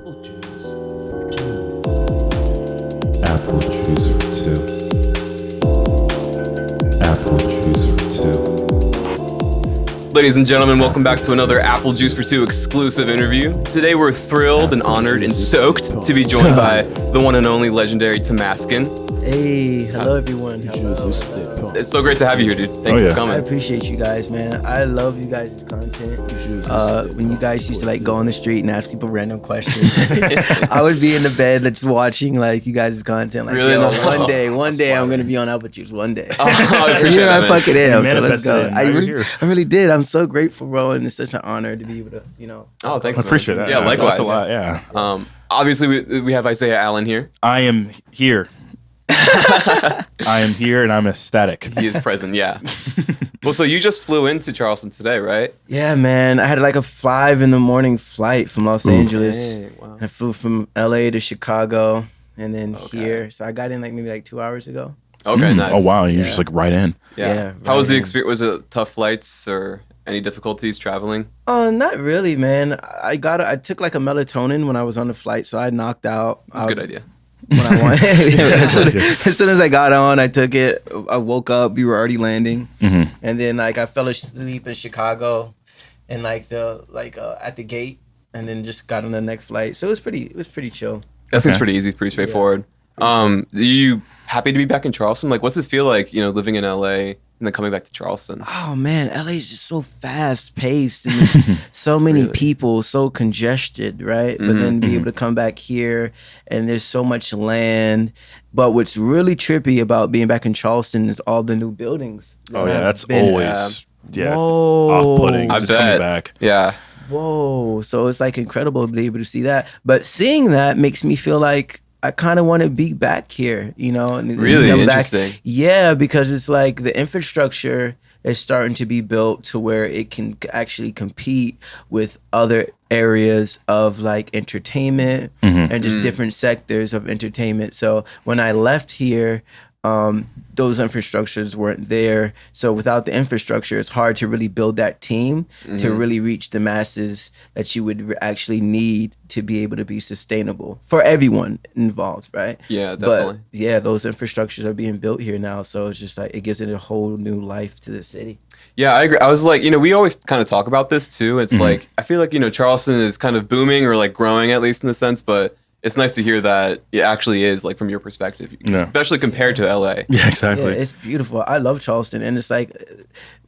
Apple juice for two. Apple juice for two. Apple juice for two. Ladies and gentlemen, welcome back to another Apple Juice for Two exclusive interview. Today we're thrilled and honored and stoked to be joined by the one and only legendary Tamaskin. Hey, hello everyone. It's so great to have you here, dude. Thank you for I coming. appreciate you guys, man. I love you guys' content. When you guys used to like go on the street and ask people random questions, I would be in the bed just watching like you guys' content. Like, Really? yo, No. one day I'm gonna be on Apple Juice. One day. Oh, I appreciate Yeah, that, I man. fucking am. So let's go. Manifested it. I really did. I'm so grateful, bro, and it's such an honor to be able to, Oh, thanks, I man. appreciate that. Yeah, likewise. That's a lot, yeah. Obviously, we have Isaiah Allen here. I am here. I am here and I'm ecstatic. He is present, yeah. Well, so you just flew into Charleston today, right? Yeah, man. I had like a 5 a.m. flight from Los Angeles. Hey, wow. I flew from LA to Chicago and then Okay. here. So I got in like maybe like 2 hours ago. Okay, nice. Oh, wow. You're Yeah. just like right in. Yeah. Yeah, How was the right. experience? Was it tough flights or any difficulties traveling? Oh, not really, man. I took like a melatonin when I was on the flight, so I knocked out. That's a good idea. When I went. As soon as I got on, I took it. I woke up. We were already landing, and then like I fell asleep in Chicago, and like at the gate, and then just got on the next flight. So it was pretty chill. That seems Okay. pretty easy, pretty straightforward. Are you happy to be back in Charleston? Like, what's it feel like, living in LA and then coming back to Charleston? Oh man, LA is just so fast paced and there's so many Really? people, so congested, right? But then be able to come back here and there's so much land. But what's really trippy about being back in Charleston is all the new buildings. that Oh, yeah. have That's been- always Whoa. off-putting. I Just bet. coming back. Yeah. Whoa. So it's like incredible to be able to see that. But seeing that makes me feel like I kind of want to be back here, and Really come interesting. Back. Yeah, because it's like the infrastructure is starting to be built to where it can actually compete with other areas of like entertainment and just different sectors of entertainment. So when I left here, those infrastructures weren't there. So without the infrastructure, it's hard to really build that team to really reach the masses that you would actually need to be able to be sustainable for everyone involved, right? Yeah, definitely. But yeah, those infrastructures are being built here now. So it's just like, it gives it a whole new life to the city. Yeah, I agree. I was like, we always kind of talk about this too. It's like, I feel like, Charleston is kind of booming or like growing at least in a sense, but it's nice to hear that it actually is like from your perspective, Yeah. especially compared to LA. Yeah, Yeah, exactly. it's beautiful. I love Charleston. And it's like,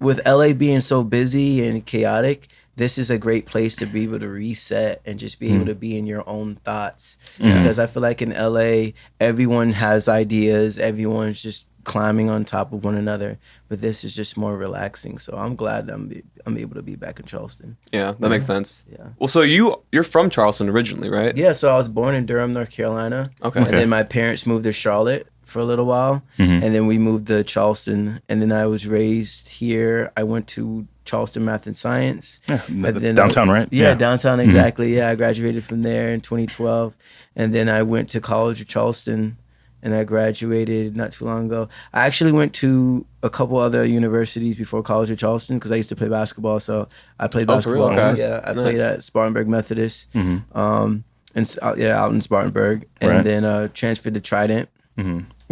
with LA being so busy and chaotic, this is a great place to be able to reset and just be able to be in your own thoughts. Because I feel like in LA, everyone has ideas, everyone's just climbing on top of one another. But this is just more relaxing. So I'm glad I'm able to be back in Charleston. Yeah, that makes sense. Yeah. Well, so you're from Charleston originally, right? Yeah, so I was born in Durham, North Carolina. Okay. And then my parents moved to Charlotte for a little while. And then we moved to Charleston. And then I was raised here. I went to Charleston Math and Science. Yeah, But then downtown, right? Yeah, downtown, exactly. Yeah, I graduated from there in 2012. And then I went to College of Charleston. And I graduated not too long ago. I actually went to a couple other universities before College of Charleston because I used to play basketball. So I played Oh, for real? basketball. Okay. Yeah, I Nice. played at Spartanburg Methodist. Out in Spartanburg, and Right. then transferred to Trident.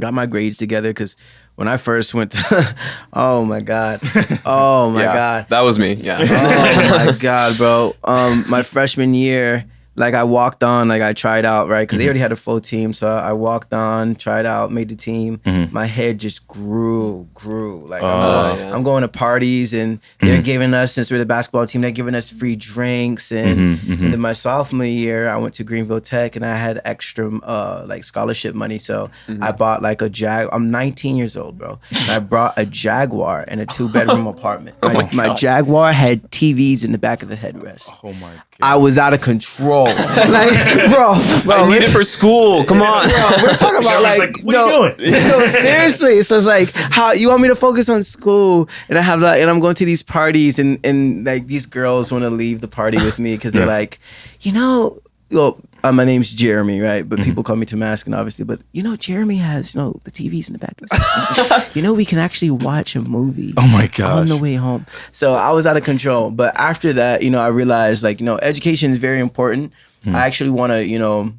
Got my grades together because when I first went to, oh my god, oh my Yeah, god, that was me. Yeah. oh my god, bro. My freshman year, like I walked on, like I tried out, right? Because they already had a full team, so I walked on, tried out, made the team. My head just grew. Like yeah. I'm going to parties, and they're giving us, since we're the basketball team, they're giving us free drinks. And then my sophomore year, I went to Greenville Tech, and I had extra like scholarship money, so I bought like a I'm 19 years old, bro. And I brought a Jaguar in a 2-bedroom apartment. My Jaguar had TVs in the back of the headrest. Oh, my God. I was out of control. Like, bro, I need it for school. Come on. we're talking about Everyone's like, like, what are you doing? No, seriously. So it's like, how you want me to focus on school, and I have that, and I'm going to these parties, and like these girls want to leave the party with me because they're like, my name's Jeremy, right? But people call me Tamaskin, obviously. But Jeremy has the TVs in the back. We can actually watch a movie. Oh, my gosh. On the way home. So I was out of control. But after that, I realized like, education is very important. I actually want to,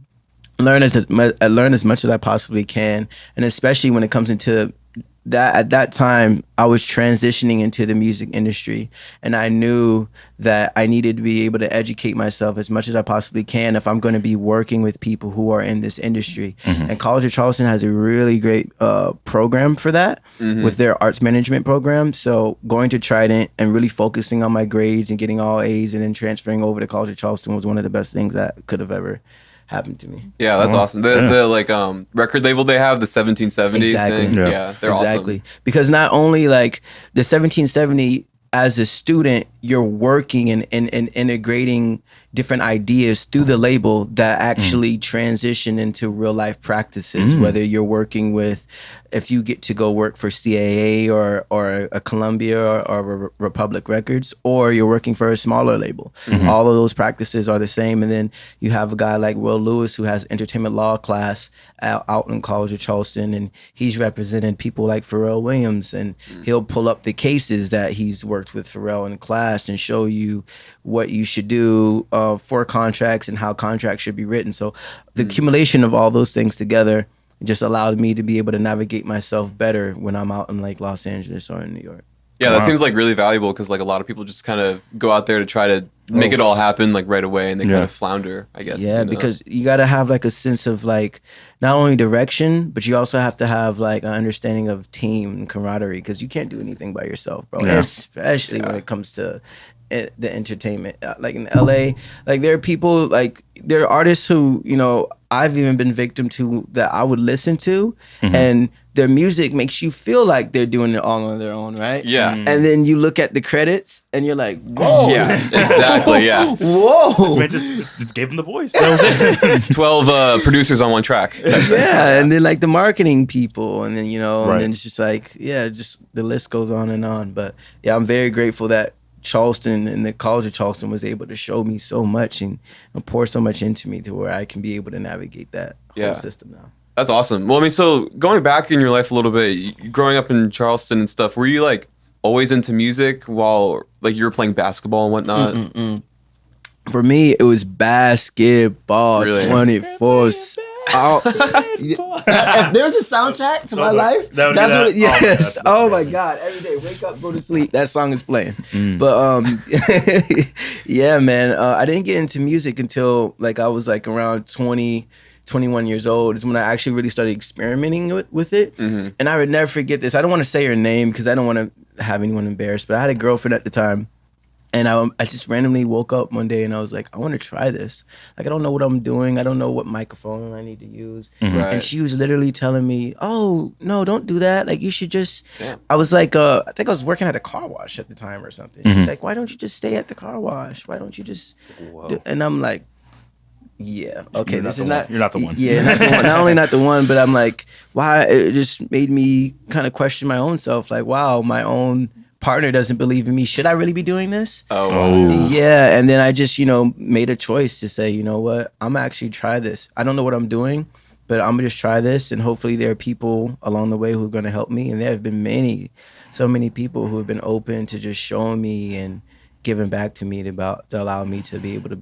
learn as much as I possibly can, and especially when it comes into that. At that time, I was transitioning into the music industry, and I knew that I needed to be able to educate myself as much as I possibly can if I'm going to be working with people who are in this industry. And College of Charleston has a really great program for that with their arts management program. So going to Trident and really focusing on my grades and getting all A's and then transferring over to College of Charleston was one of the best things that could have ever happened to me. Yeah, that's awesome. The like record label they have, the 1770 Exactly. thing. Yeah. Yeah, they're Exactly. awesome. Because not only like the 1770, as a student, you're working and integrating different ideas through the label that actually transition into real life practices, whether you're working with, if you get to go work for CAA or a Columbia or Republic Records, or you're working for a smaller label. All of those practices are the same. And then you have a guy like Will Lewis who has entertainment law class out in College of Charleston, and he's represented people like Pharrell Williams, and he'll pull up the cases that he's worked with Pharrell in class and show you what you should do for contracts and how contracts should be written. So the accumulation of all those things together just allowed me to be able to navigate myself better when I'm out in like Los Angeles or in New York. Yeah, that Wow. seems like really valuable because like a lot of people just kind of go out there to try to make it all happen like right away, and they kind of flounder, I guess. Yeah, because you got to have like a sense of like not only direction, but you also have to have like an understanding of team and camaraderie, because you can't do anything by yourself, bro. Yeah. Especially when it comes to the entertainment. Like in LA, like there are people, like there are artists who, I've even been victim to that I would listen to, and their music makes you feel like they're doing it all on their own, right? Yeah. And then you look at the credits and you're like, whoa. Yeah, exactly. Yeah. Whoa. This man just gave him the voice. That was it. 12 producers on one track. Yeah, and then like the marketing people, and then Right. and then it's just like, just the list goes on and on. But yeah, I'm very grateful that Charleston and the College of Charleston was able to show me so much and pour so much into me to where I can be able to navigate that whole system now. That's awesome. Well, I mean, so going back in your life a little bit, growing up in Charleston and stuff, were you like always into music while like you were playing basketball and whatnot? For me, it was basketball. Really? 24. If there's a soundtrack to my life, that would be that's that. what. Yes. That's Oh my amazing. God! Every day, wake up, go to sleep. That song is playing. But yeah, man. I didn't get into music until like I was like around 20, 21 years old. Is when I actually really started experimenting with it. And I would never forget this. I don't want to say her name because I don't want to have anyone embarrassed. But I had a girlfriend at the time. And I just randomly woke up one day and I was like, I want to try this. Like, I don't know what I'm doing. I don't know what microphone I need to use. Right. And she was literally telling me, oh, no, don't do that. Like, you should just, Damn. I was like, I think I was working at a car wash at the time or something. She's like, why don't you just stay at the car wash? Why don't you just, and I'm like, yeah, okay, You're this not is the not. one. You're not the one. Yeah, not the one. Not only not the one, but I'm like, why? It just made me kind of question my own self. Like, wow, my own partner doesn't believe in me. Should I really be doing this? Oh. Yeah, and then I just, made a choice to say, you know what, I'm gonna actually try this. I don't know what I'm doing, but I'm gonna just try this, and hopefully there are people along the way who are gonna help me. And there have been so many people who have been open to just showing me and giving back to me to allow me to be able to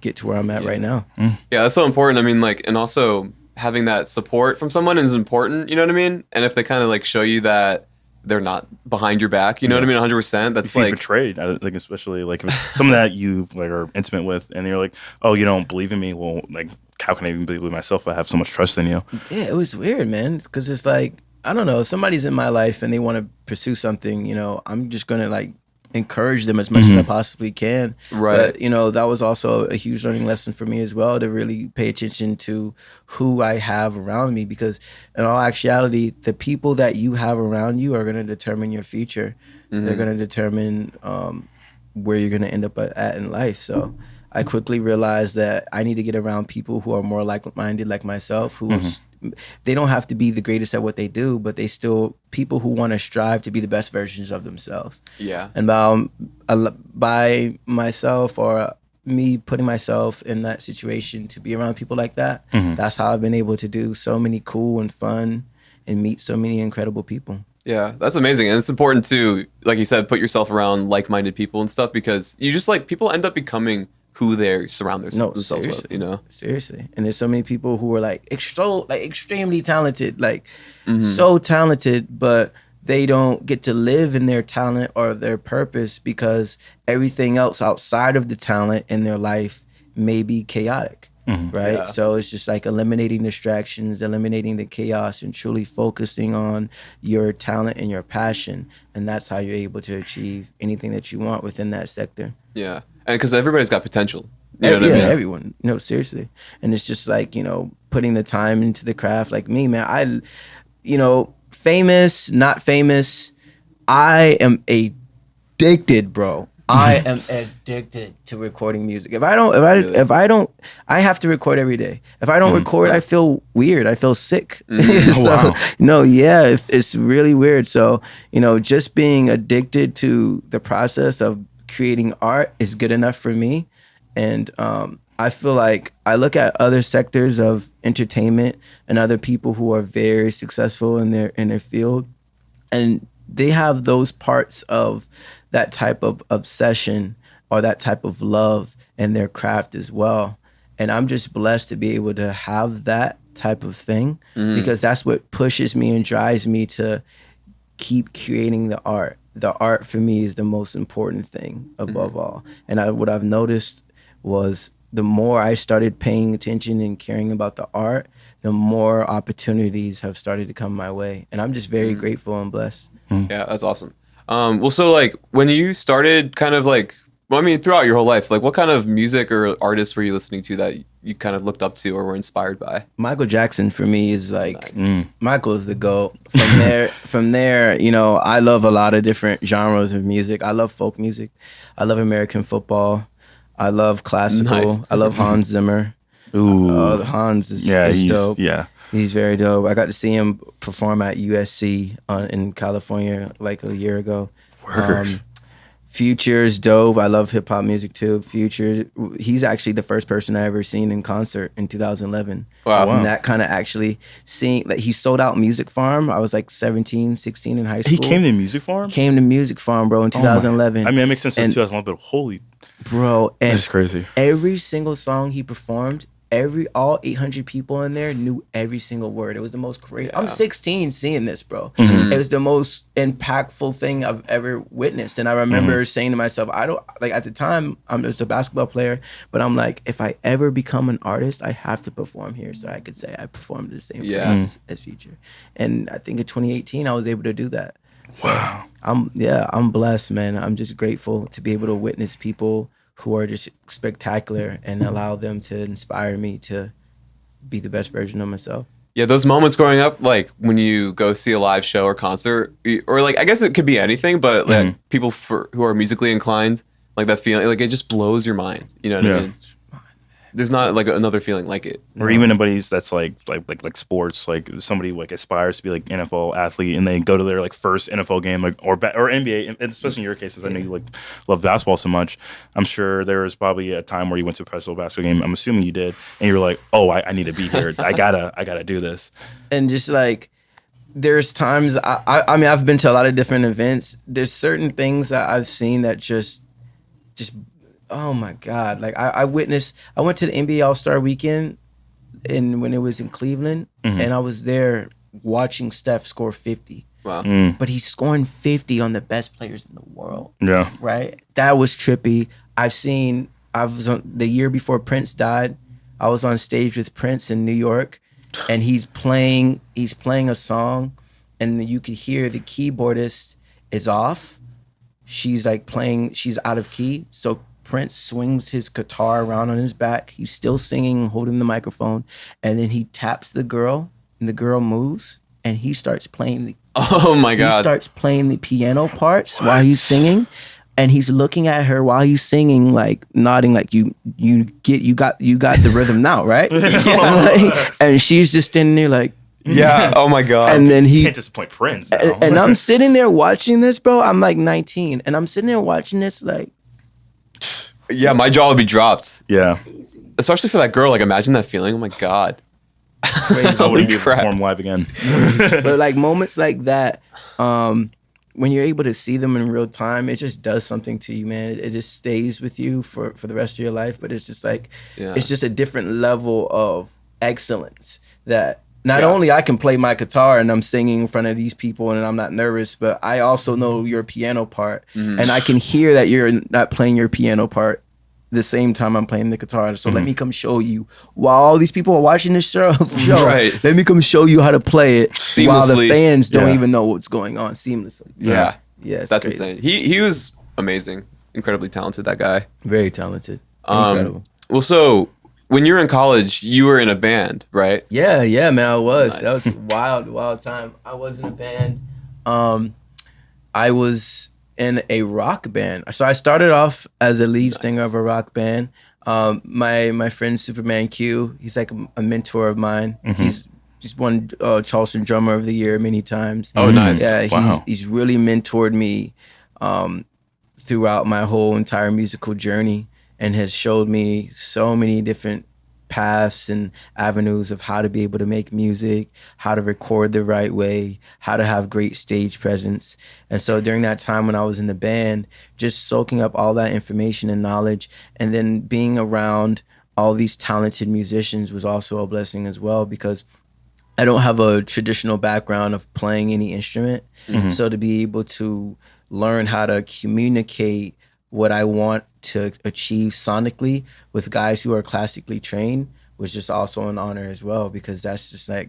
get to where I'm at right now. Yeah, that's so important. I mean, like, and also having that support from someone is important, you know what I mean? And if they kind of like show you that they're not behind your back, you know what I mean? 100%. That's If you're like, betrayed, I think, especially like if it's someone that you like are intimate with, and you're like, oh, you don't believe in me. Well, like, how can I even believe in myself if I have so much trust in you? Yeah, it was weird, man. Because it's like, I don't know, somebody's in my life and they want to pursue something, I'm just gonna like encourage them as much as I possibly can. Right. But that was also a huge learning lesson for me as well, to really pay attention to who I have around me, because in all actuality, the people that you have around you are going to determine your future. They're going to determine where you're going to end up at in life. So I quickly realized that I need to get around people who are more like-minded like myself, who they don't have to be the greatest at what they do, but they still people who want to strive to be the best versions of themselves. yeah. And by myself or me putting myself in that situation to be around people like that, that's how I've been able to do so many cool and fun and meet so many incredible people. Yeah, that's amazing. And it's important to, like you said, put yourself around like-minded people and stuff, because you just like, people end up becoming who they surround No, themselves with, seriously. you know? Seriously. And there's so many people who are like extremely talented, like Mm-hmm. so talented, but they don't get to live in their talent or their purpose because everything else outside of the talent in their life may be chaotic. Right. Yeah. So it's just like eliminating distractions, eliminating the chaos, and truly focusing on your talent and your passion. And that's how you're able to achieve anything that you want within that sector. Yeah. And because everybody's got potential. You know what I mean? Everyone. No, seriously. And it's just like, putting the time into the craft. Like me, man, famous, not famous, I am addicted, bro. I am addicted to recording music. If I don't, I have to record every day. If I don't record, I feel weird. I feel sick. So, it's really weird. So, just being addicted to the process of creating art is good enough for me. And I feel like I look at other sectors of entertainment and other people who are very successful in their field, and they have those parts of that type of obsession or that type of love in their craft as well. And I'm just blessed to be able to have that type of thing because that's what pushes me and drives me to keep creating the art. The art for me is the most important thing above all. And what I've noticed was the more I started paying attention and caring about the art, the more opportunities have started to come my way. And I'm just very grateful and blessed. Yeah, that's awesome. Well, so like when you started kind of like, throughout your whole life, like what kind of music or artists were you listening to that you kind of looked up to or were inspired by? Michael Jackson for me is like, Nice. Michael is the GOAT. From there, I love a lot of different genres of music. I love folk music. I love American football. I love classical. Nice. I love Hans Zimmer. Ooh. Hans is he's dope. Yeah. He's very dope. I got to see him perform at USC in California like a year ago. Word. Future's dope. I love hip hop music too. Future, he's actually the first person I ever seen in concert in 2011. Wow. And that kind of actually seeing that he sold out Music Farm. I was like 17, 16 in high school. He came to Music Farm? Came to Music Farm, bro, in 2011. I mean, it makes sense since 2011, but holy. Bro, and That's crazy. every single song he performed, all 800 people in there knew every single word. It was the most crazy. I'm 16 seeing this, bro. It was the most impactful thing I've ever witnessed. And I remember saying to myself, at the time, I'm just a basketball player, but I'm like, if I ever become an artist, I have to perform here so I could say I performed the same place as Future. And I think in 2018, I was able to do that. So Wow. I'm blessed, man. I'm just grateful to be able to witness people who are just spectacular and allow them to inspire me to be the best version of myself. Yeah, those moments growing up, like when you go see a live show or concert, or like I guess it could be anything, but like people who are musically inclined, like that feeling, like it just blows your mind. You know what I mean? There's not like another feeling like it. Or even anybody's that's like sports, like somebody like aspires to be like NFL athlete and they go to their like first NFL game, like or NBA, and especially in your cases, I know you like love basketball so much. I'm sure there was probably a time where you went to a professional basketball game. I'm assuming you did, and you were like, oh, I need to be here. I gotta do this. And just like there's times I mean I've been to a lot of different events. There's certain things that I've seen that just oh my God. Like I went to the NBA All-Star weekend when it was in Cleveland and I was there watching Steph score 50. Wow. But he's scoring 50 on the best players in the world. Yeah. Right? That was trippy. The year before Prince died, I was on stage with Prince in New York and he's playing a song and you could hear the keyboardist is off. She's like she's out of key. So Prince swings his guitar around on his back. He's still singing, holding the microphone. And then he taps the girl, and the girl moves, and he starts playing Oh my God. He starts playing the piano parts while he's singing. And he's looking at her while he's singing, like nodding, like you got the rhythm now, right? And she's just standing there like, yeah. Oh my God. and then You can't disappoint Prince. Now. and I'm sitting there watching this, bro. I'm like 19, and I'm sitting there watching this, like, yeah, my jaw would be dropped. Yeah. Especially for that girl. Like imagine that feeling. Oh my God. I wouldn't be able to perform live again. but like moments like that, when you're able to see them in real time, it just does something to you, man. It just stays with you for the rest of your life. But it's just like, it's just a different level of excellence that not only I can play my guitar and I'm singing in front of these people and I'm not nervous, but I also know your piano part, and I can hear that you're not playing your piano part the same time I'm playing the guitar. So let me come show you while all these people are watching this show. Right. Let me come show you how to play it Seamlessly. while the fans don't even know what's going on seamlessly. Yeah. It's That's crazy. insane. He was amazing. Incredibly talented, that guy. Very talented. Incredible. Well, so when you were in college, you were in a band, right? Yeah, man, I was. Nice. That was a wild time. I was in a band. I was in a rock band. So I started off as a lead singer of a rock band. My friend Superman Q, he's like a mentor of mine. He's won Charleston Drummer of the Year many times. Oh, nice. Yeah, he's really mentored me throughout my whole entire musical journey, and has showed me so many different paths and avenues of how to be able to make music, how to record the right way, how to have great stage presence. And so during that time when I was in the band, just soaking up all that information and knowledge, and then being around all these talented musicians was also a blessing as well, because I don't have a traditional background of playing any instrument. So to be able to learn how to communicate what I want to achieve sonically with guys who are classically trained was just also an honor as well, because that's just a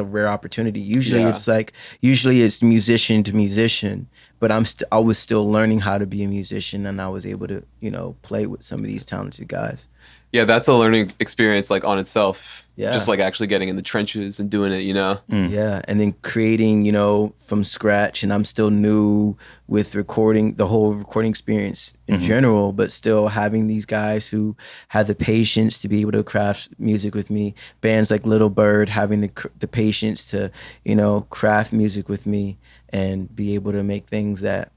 rare opportunity. Usually it's musician to musician, but I was still learning how to be a musician, and I was able to, play with some of these talented guys. Yeah, that's a learning experience like on itself. Yeah. Just like actually getting in the trenches and doing it, Yeah, and then creating, from scratch, and I'm still new with the whole recording experience in general, but still having these guys who have the patience to be able to craft music with me. Bands like Little Bird having the patience to, craft music with me and be able to make things that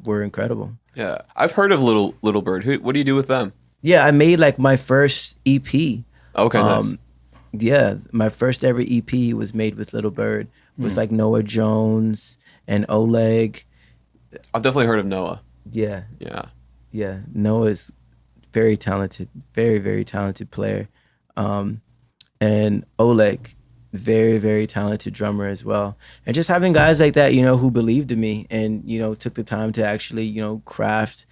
were incredible. Yeah, I've heard of Little Bird. What do you do with them? Yeah, I made like my first EP. Okay, nice. Yeah, my first ever EP was made with Little Bird, with like Noah Jones and Oleg. I've definitely heard of Noah. Yeah. Yeah. Noah's very talented, very, very talented player. And Oleg, very, very talented drummer as well. And just having guys like that, who believed in me and, took the time to actually, craft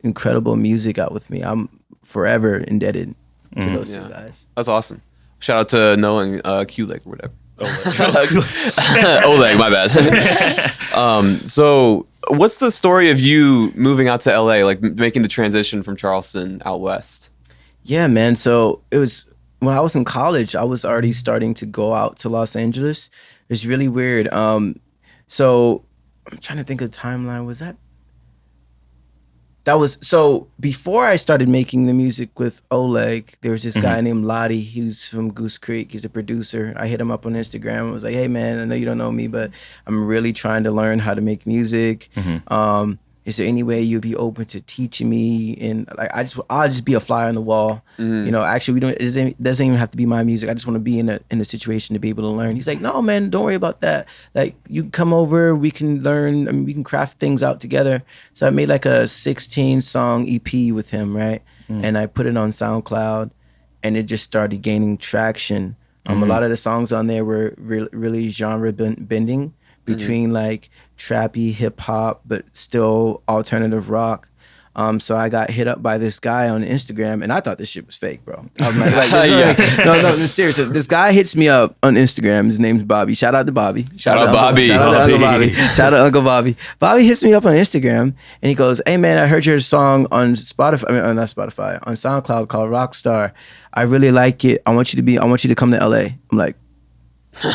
incredible music out with me. I'm forever indebted to those two guys. That's awesome. Shout out to Noah and Q-Leg or whatever. Oleg, my bad. So what's the story of you moving out to LA, like making the transition from Charleston out west? Yeah, man. So it was when I was in college, I was already starting to go out to Los Angeles. It's really weird. So I'm trying to think of the timeline. So before I started making the music with Oleg, there was this guy named Lottie. He's from Goose Creek. He's a producer. I hit him up on Instagram. I was like, hey, man, I know you don't know me, but I'm really trying to learn how to make music. Is there any way you'd be open to teaching me? And like, I'll just be a fly on the wall. Actually, it doesn't even have to be my music. I just want to be in a situation to be able to learn. He's like, no, man, don't worry about that. Like, you come over, we can learn. I mean, we can craft things out together. So I made like a 16-song EP with him, right? And I put it on SoundCloud, and it just started gaining traction. A lot of the songs on there were really genre bending between like trappy hip hop, but still alternative rock. So I got hit up by this guy on Instagram, and I thought this shit was fake, bro. I'm no, seriously. This guy hits me up on Instagram. His name's Bobby. Shout out to Bobby. Shout out to Uncle Bobby. Shout out to Uncle Bobby. Bobby hits me up on Instagram, and he goes, "Hey man, I heard your song on Spotify. Not Spotify, on SoundCloud called Rockstar. I really like it. I want you to come to LA." I'm like,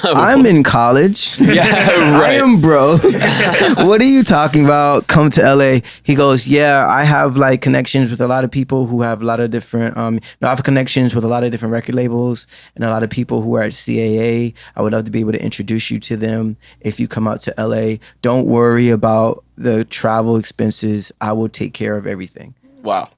I'm in college. Yeah, right. I am broke. What are you talking about? Come to LA. He goes, yeah, I have like connections with a lot of people who have a lot of different, I have connections with a lot of different record labels and a lot of people who are at CAA. I would love to be able to introduce you to them if you come out to LA. Don't worry about the travel expenses. I will take care of everything. Wow.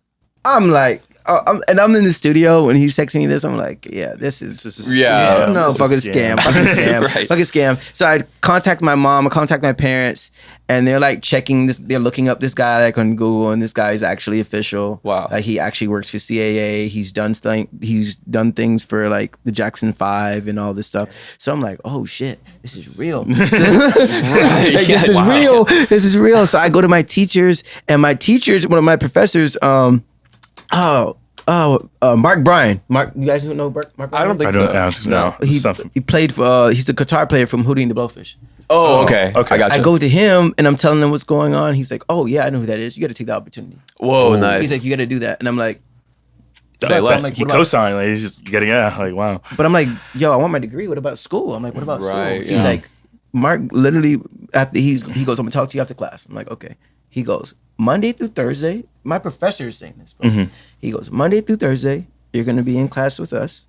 I'm like, and I'm in the studio when he's texting me this. I'm like, yeah, this is no fucking scam, fucking scam, Right. fucking scam. So I contact my mom, I contact my parents, and they're like checking this. They're looking up this guy like on Google, and this guy is actually official. Wow. Like he actually works for CAA. He's done things for like the Jackson 5 and all this stuff. So I'm like, oh shit, this is real. Like, this is real. This is real. So I go to my teachers, and my teachers, one of my professors, Mark Bryan. Mark, you guys don't know Mark Bryan? I don't think so. No. He played for. He's the guitar player from Hootie and the Blowfish. Oh, okay. I got you. I go to him and I'm telling him what's going on. He's like, "Oh yeah, I know who that is. You got to take the opportunity." Whoa, nice. He's like, "You got to do that," and I'm like, Say less. He co-signed. Like, he's just getting like wow. But I'm like, "Yo, I want my degree. What about school?" I'm like, "What about Right, school?" He's yeah. like, "Mark, literally after he goes, I'm gonna talk to you after class." I'm like, "Okay." He goes, Monday through Thursday. My professor is saying this, bro. He goes, Monday through Thursday, you're gonna be in class with us.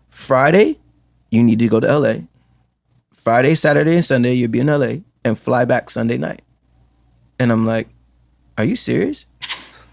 Friday, you need to go to LA. Friday, Saturday, and Sunday, you'll be in LA and fly back Sunday night. And I'm like, are you serious?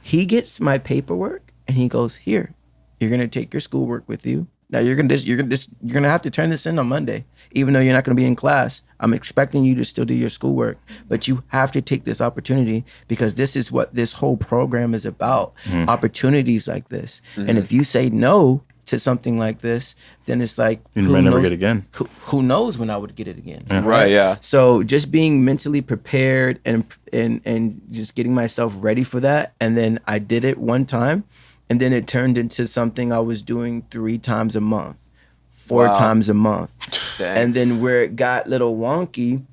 He gets my paperwork and he goes, here, you're gonna take your schoolwork with you. Now you're gonna have to turn this in on Monday, even though you're not gonna be in class. I'm expecting you to still do your schoolwork, but you have to take this opportunity because this is what this whole program is about. Opportunities like this. And if you say no to something like this, then it's like You might never get it again. Who knows when I would get it again? Right, yeah. So just being mentally prepared and just getting myself ready for that, and then I did it one time, and then it turned into something I was doing 3 times a month, 4 times a month. Dang. And then where it got a little wonky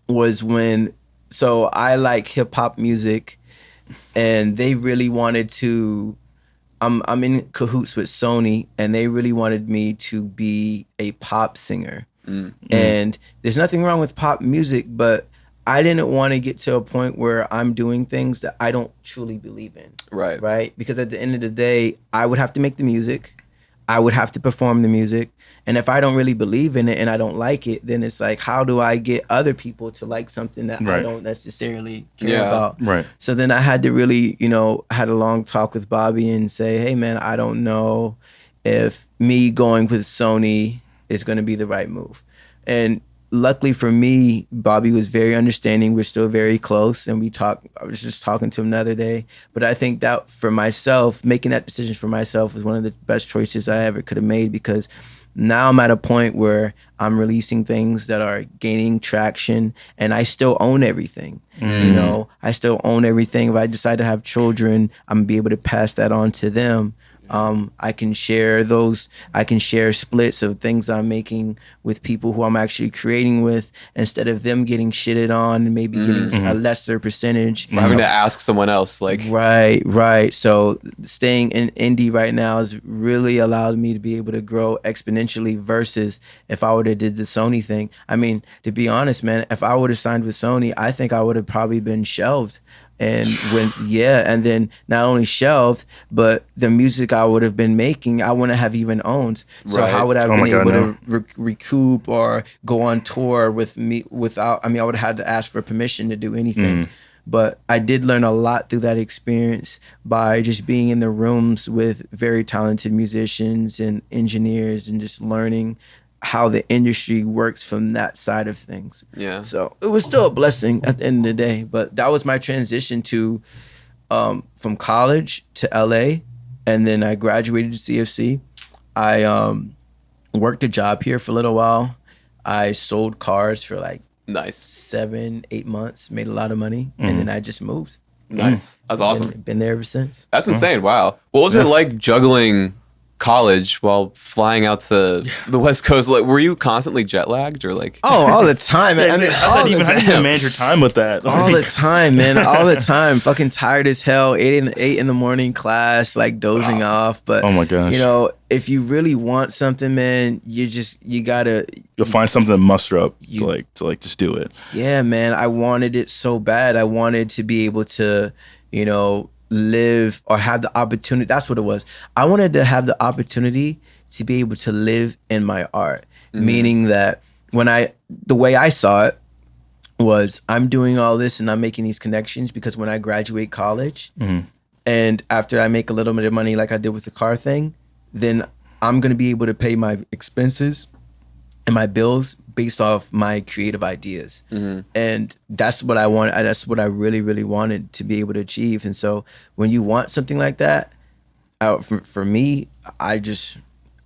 was when, so I like hip hop music, and they really wanted to. I'm in cahoots with Sony, and they really wanted me to be a pop singer. And there's nothing wrong with pop music, but I didn't want to get to a point where I'm doing things that I don't truly believe in. Right. Right? Because at the end of the day, I would have to make the music. I would have to perform the music. And if I don't really believe in it and I don't like it, then it's like, how do I get other people to like something that I don't necessarily care about? Right. So then I had to really, had a long talk with Bobby and say, hey man, I don't know if me going with Sony is going to be the right move. And luckily for me, Bobby was very understanding. We're still very close, and I was just talking to him the other day. But I think that for myself, making that decision for myself was one of the best choices I ever could have made, because now I'm at a point where I'm releasing things that are gaining traction, and I still own everything. I still own everything. If I decide to have children, I'm gonna be able to pass that on to them. I can share splits of things I'm making with people who I'm actually creating with, instead of them getting shitted on and maybe getting a lesser percentage. Having to ask someone else, like. Right. So staying in indie right now has really allowed me to be able to grow exponentially, versus if I would have did the Sony thing. I mean, to be honest, man, if I would have signed with Sony, I think I would have probably been shelved. And and then not only shelved, but the music I would have been making, I wouldn't have even owned. So how would I have been able to recoup or go on tour with me without? I mean, I would have had to ask for permission to do anything. But I did learn a lot through that experience by just being in the rooms with very talented musicians and engineers, and just learning how the industry works from that side of things. Yeah. So it was still a blessing at the end of the day. But that was my transition to from college to LA, and then I graduated to CFC. I worked a job here for a little while. I sold cars for like Nice. 7-8 months, made a lot of money, and then I just moved. Nice. That's awesome. Been there ever since. That's insane. Wow. What was it like juggling college while flying out to the West Coast? Like, were you constantly jet lagged, or like? Oh, all the time. Man. I mean, how do you manage your time with that? All the time, man. All the time. Fucking tired as hell. 8 in the morning class, like dozing off. But oh my gosh, if you really want something, man, you'll find something to muster up to just do it. Yeah, man. I wanted it so bad. I wanted to be able to, live or have the opportunity. That's what it was. I wanted to have the opportunity to be able to live in my art, meaning that the way I saw it was, I'm doing all this and I'm making these connections because when I graduate college and And after I make a little bit of money, like I did with the car thing, then I'm gonna be able to pay my expenses and my bills based off my creative ideas. And that's what I want. That's what I really, really wanted to be able to achieve. And so when you want something like that, for me,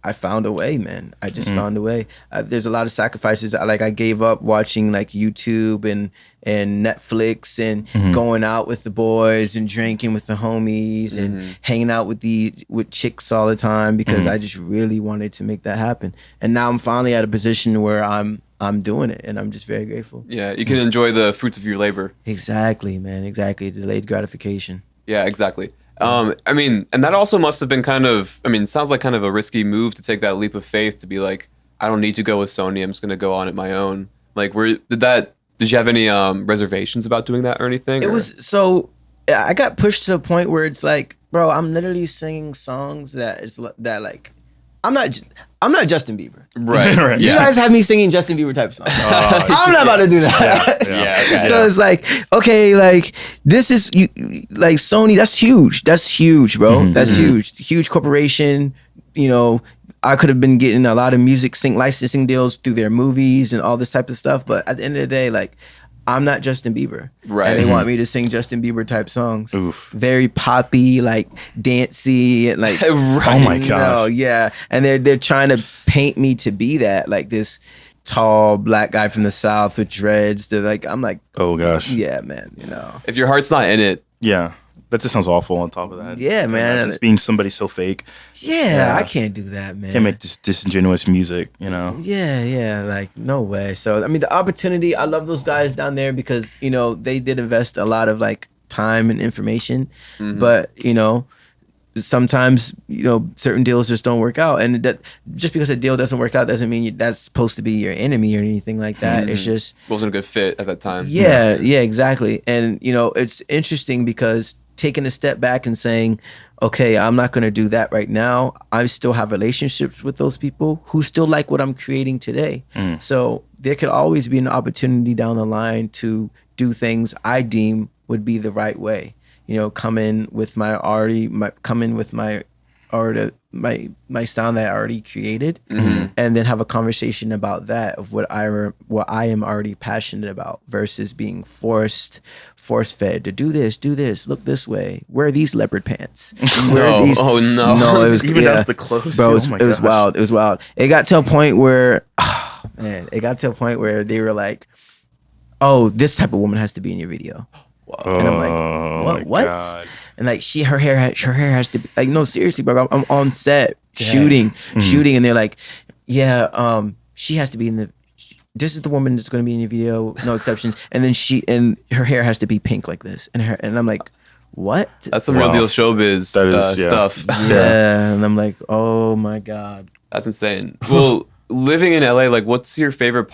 I found a way, man. I just found a way. There's a lot of sacrifices. I gave up watching like YouTube and Netflix and going out with the boys and drinking with the homies and hanging out with chicks all the time because I just really wanted to make that happen. And now I'm finally at a position where I'm doing it, and I'm just very grateful. Yeah, you can enjoy the fruits of your labor. Exactly, man. Exactly. Delayed gratification. Yeah, exactly. I mean, and that also must have been it sounds like kind of a risky move to take that leap of faith to be like, I don't need to go with Sony. I'm just going to go on it my own. Like, did you have any reservations about doing that or anything? I got pushed to the point where it's like, bro, I'm literally singing songs that I'm not Justin Bieber. Right. Right. You guys have me singing Justin Bieber type songs. I'm not about to do that. Yeah. So it's like, okay, like this is like Sony. That's huge. That's huge, bro. That's huge. Huge corporation. You know, I could have been getting a lot of music licensing deals through their movies and all this type of stuff. But at the end of the day, like, I'm not Justin Bieber. Right. And they want me to sing Justin Bieber type songs. Oof. Very poppy, like dancey, and like Right. Oh my gosh. yeah. And they're trying to paint me to be that, like this tall black guy from the South with dreads. They're like, I'm like, Oh gosh. yeah, man, you know. If your heart's not in it, Yeah. That just sounds awful on top of that. Yeah, man. Just being somebody so fake. Yeah, I can't do that, man. Can't make this disingenuous music, you know? Yeah, like no way. So I mean, the opportunity, I love those guys down there because, you know, they did invest a lot of like time and information, but you know, sometimes, you know, certain deals just don't work out, and that just because a deal doesn't work out doesn't mean that's supposed to be your enemy or anything like that. It's just wasn't a good fit at that time. yeah, exactly. And you know, it's interesting because taking a step back and saying, okay, I'm not going to do that right now. I still have relationships with those people who still like what I'm creating today. So there could always be an opportunity down the line to do things I deem would be the right way. You know, come in with my sound that I already created, and then have a conversation about that of what I am already passionate about versus being force fed to do this, look this way, wear these leopard pants. No, it was Even that's the close. bro. Oh It my was gosh. wild. It was wild. It got to a point where, they were like, "Oh, this type of woman has to be in your video." And I'm like, what? God. And like her hair has to be like, no, seriously, bro. I'm on set shooting, and they're like, yeah, she has to be in the. This is the woman that's going to be in your video, no exceptions. And then her hair has to be pink like this, and I'm like, what? That's some real deal showbiz That is, yeah. stuff. Yeah, and I'm like, oh my god. That's insane. Well, living in LA, like, what are your favorite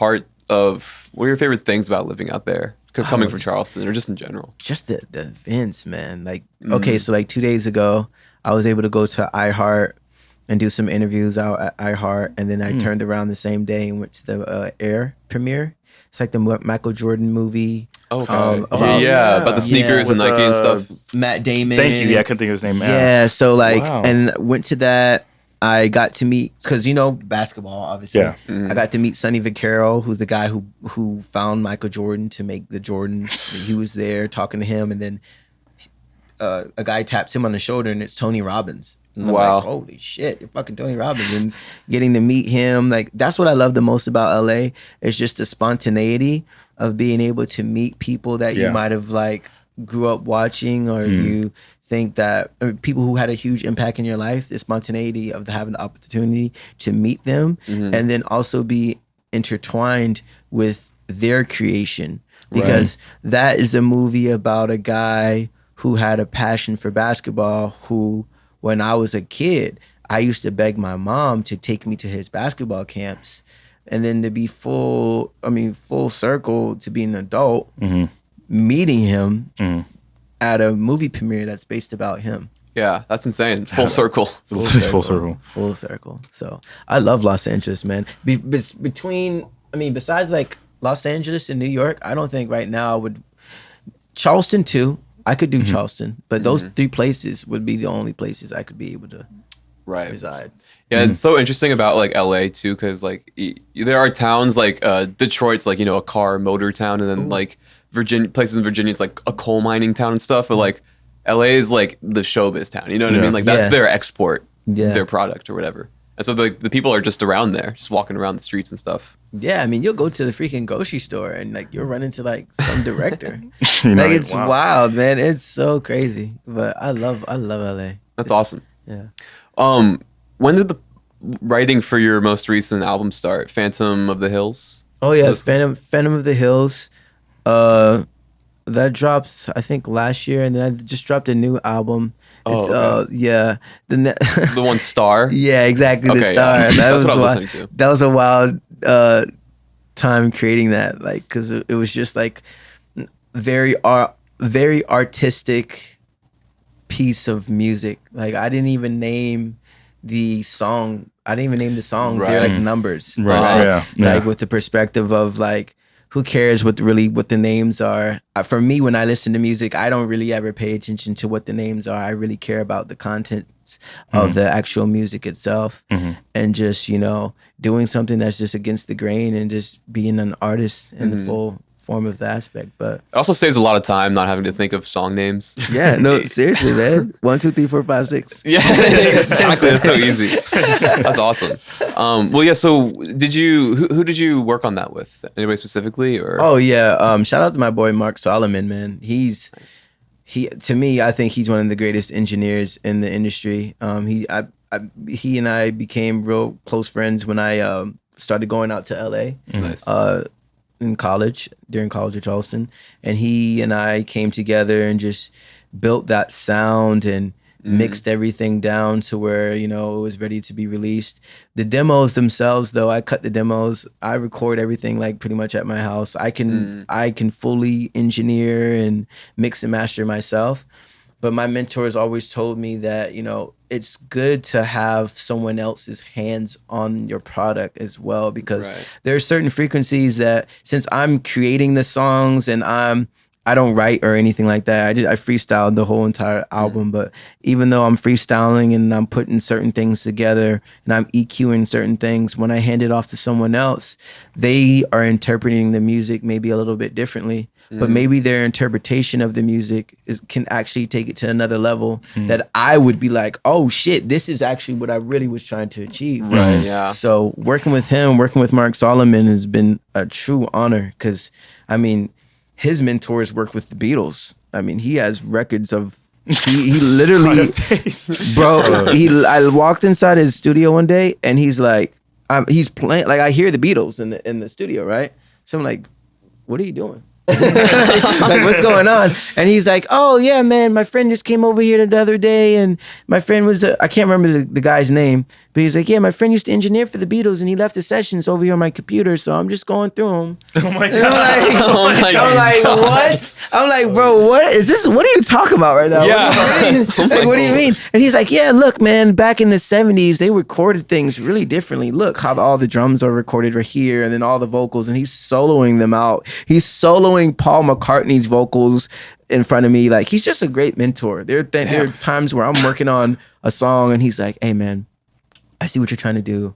things about living out there? Coming from Charleston or just in general? Just the events, man. Like, okay, so like 2 days ago, I was able to go to iHeart and do some interviews out at iHeart, and then I turned around the same day and went to the Air premiere. It's like the Michael Jordan movie. Okay. About about the sneakers and with, Nike and stuff. Matt Damon. Thank you. Yeah, I couldn't think of his name. Yeah, so like, Wow. and went to that. I got to meet, because you know basketball, obviously. Yeah. I got to meet Sonny Vaccaro, who's the guy who found Michael Jordan to make the Jordans. He was there talking to him, and then a guy taps him on the shoulder, and it's Tony Robbins. And I'm Wow. like, holy shit, you're fucking Tony Robbins. And getting to meet him, like, that's what I love the most about LA. It's just the spontaneity of being able to meet people that you might have like grew up watching, or you think that, or people who had a huge impact in your life, the spontaneity of having the opportunity to meet them, and then also be intertwined with their creation, because that is a movie about a guy who had a passion for basketball, who, when I was a kid, I used to beg my mom to take me to his basketball camps, and then to be full circle to be an adult, meeting him at a movie premiere that's based about him. Yeah, that's insane. Full circle. Full circle. Full circle. So I love Los Angeles, man. Besides like Los Angeles and New York, I don't think right now Charleston too. I could do Charleston, but those 3 places would be the only places I could be able to reside. Yeah, it's so interesting about like LA too, because like there are towns like Detroit's like, you know, a car motor town, and then like places in Virginia, it's like a coal mining town and stuff. But like LA is like the showbiz town. You know what I mean? Like that's their export, their product or whatever. And so the people are just around there, just walking around the streets and stuff. Yeah, I mean, you'll go to the freaking grocery store and like you'll run into like some director. Like it's wild, man. It's so crazy. But I love LA. That's awesome. Yeah. When did the writing for your most recent album start? Phantom of the Hills? Oh yeah, Phantom of the Hills. That dropped I think last year, and then I just dropped a new album. Oh, okay. Yeah. The one Star? Yeah, exactly. The Star. Yeah. That's what I was listening to. That was a wild time creating that, like, because it was just like very artistic piece of music. Like I didn't even name the song. I didn't even name the songs. They're like numbers. Right. Like with the perspective of like, who cares what the names are? For me, when I listen to music, I don't really ever pay attention to what the names are. I really care about the content of the actual music itself, and just, you know, doing something that's just against the grain and just being an artist in the full form of the aspect. But it also saves a lot of time not having to think of song names. Yeah, no, seriously, man. 1, 2, 3, 4, 5, 6. Yeah, exactly. That's so easy. That's awesome. Well, yeah. So, who did you work on that with? Anybody specifically, or? Oh yeah. Shout out to my boy Mark Solomon, man. He's nice. To me, I think he's one of the greatest engineers in the industry. He and I became real close friends when I started going out to LA. Nice. In college, during college at Charleston, and he and I came together and just built that sound and mixed everything down to where, you know, it was ready to be released. The demos themselves, though, I cut the demos. I record everything like pretty much at my house. I can fully engineer and mix and master myself. But my mentors always told me that, you know, it's good to have someone else's hands on your product as well, because there are certain frequencies that, since I'm creating the songs and I don't write or anything like that. I freestyled the whole entire album, but even though I'm freestyling and I'm putting certain things together and I'm EQing certain things, when I hand it off to someone else, they are interpreting the music maybe a little bit differently. But maybe their interpretation of the music can actually take it to another level that I would be like, oh shit, this is actually what I really was trying to achieve. Right, yeah. So working with him, working with Mark Solomon has been a true honor, because, I mean, his mentors worked with the Beatles. I mean, he has records of, he literally, bro, I walked inside his studio one day and he's like, he's playing, like I hear the Beatles in the studio, right? So I'm like, what are you doing? Like, what's going on? And he's like, oh yeah, man, my friend just came over here the other day, and my friend was I can't remember the guy's name, but he's like, yeah, my friend used to engineer for the Beatles and he left the sessions over here on my computer, so I'm just going through them. Oh my god. I'm like, what? I'm like, bro, what is this? What are you talking about right now? Yeah. What do you mean? And he's like, yeah, look, man, back in the 70s, they recorded things really differently. Look how all the drums are recorded right here, and then all the vocals, and he's soloing them out. He's soloing Paul McCartney's vocals in front of me. Like, he's just a great mentor. There are times where I'm working on a song and he's like, hey man, I see what you're trying to do.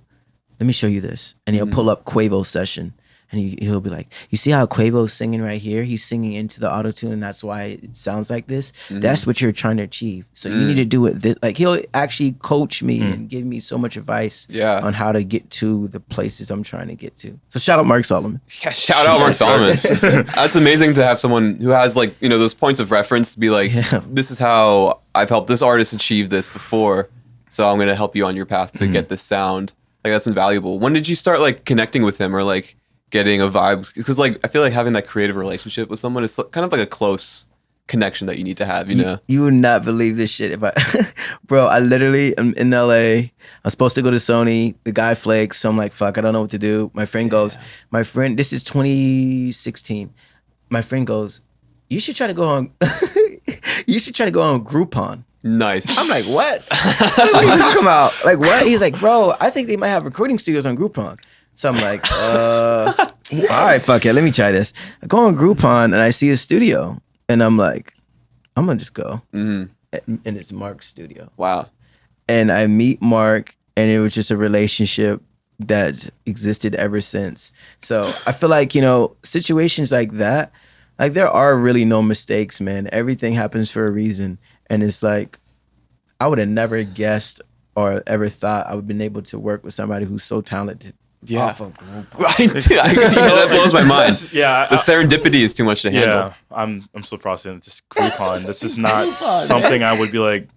Let me show you this. And he'll pull up Quavo's session and he'll be like, you see how Quavo's singing right here? He's singing into the auto-tune, and that's why it sounds like this. That's what you're trying to achieve. So you need to do it this. Like, he'll actually coach me and give me so much advice on how to get to the places I'm trying to get to. So shout out Mark Solomon. Yeah, shout out Mark Solomon. That's amazing to have someone who has, like, you know, those points of reference to be like, this is how I've helped this artist achieve this before, so I'm going to help you on your path to get this sound. Like, that's invaluable. When did you start, like, connecting with him, or like getting a vibe? Because, like, I feel like having that creative relationship with someone is kind of like a close connection that you need to have, you know? You would not believe this shit. Bro, I literally am in LA. I'm supposed to go to Sony. The guy flakes. So I'm like, fuck, I don't know what to do. My friend goes, this is 2016. My friend goes, you should try to go on, Groupon. Nice. I'm like, what? What are you talking about? Like, what? He's like, bro, I think they might have recording studios on Groupon. So I'm like, all right, fuck it, let me try this. I go on Groupon and I see a studio, and I'm like, I'm gonna just go. Mm. And it's Mark's studio. Wow. And I meet Mark, and it was just a relationship that existed ever since. So I feel like, you know, situations like that, like there are really no mistakes, man. Everything happens for a reason. And it's like, I would have never guessed or ever thought I would have been able to work with somebody who's so talented. Yeah. Off of group. That blows my mind. Yeah, The serendipity is too much to handle. yeah. I'm still processing. Just Groupon. This is not something I would be like.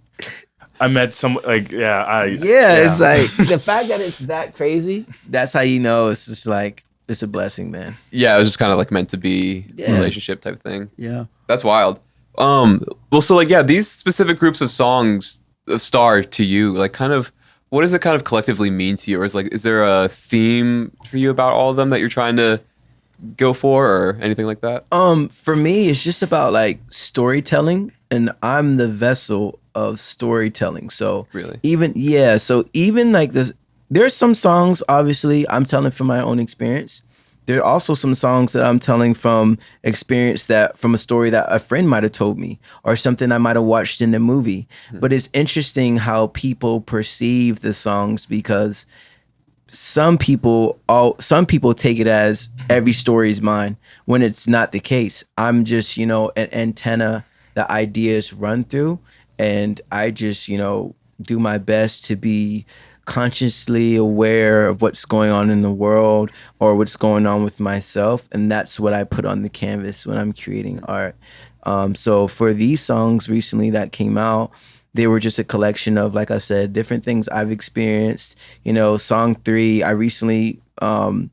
I met some like It's like the fact that it's that crazy, that's how you know it's just like it's a blessing, man. Yeah, it was just kind of like meant to be relationship type thing. Yeah. That's wild. Well, so like, yeah, these specific groups of songs, Star to you, like kind of, what does it kind of collectively mean to you? Or is there a theme for you about all of them that you're trying to go for or anything like that? For me, it's just about like storytelling, and I'm the vessel of storytelling. So Really? even like this, there's some songs, obviously, I'm telling from my own experience. There are also some songs that I'm telling from experience from a story that a friend might have told me or something I might have watched in the movie. But it's interesting how people perceive the songs, because some people take it as every story is mine when it's not the case. I'm just, you know, an antenna that ideas run through, and I just, you know, do my best to be consciously aware of what's going on in the world or what's going on with myself, and that's what I put on the canvas when I'm creating art. So for these songs recently that came out, they were just a collection of, like I said, different things I've experienced. You know, song 3, I recently I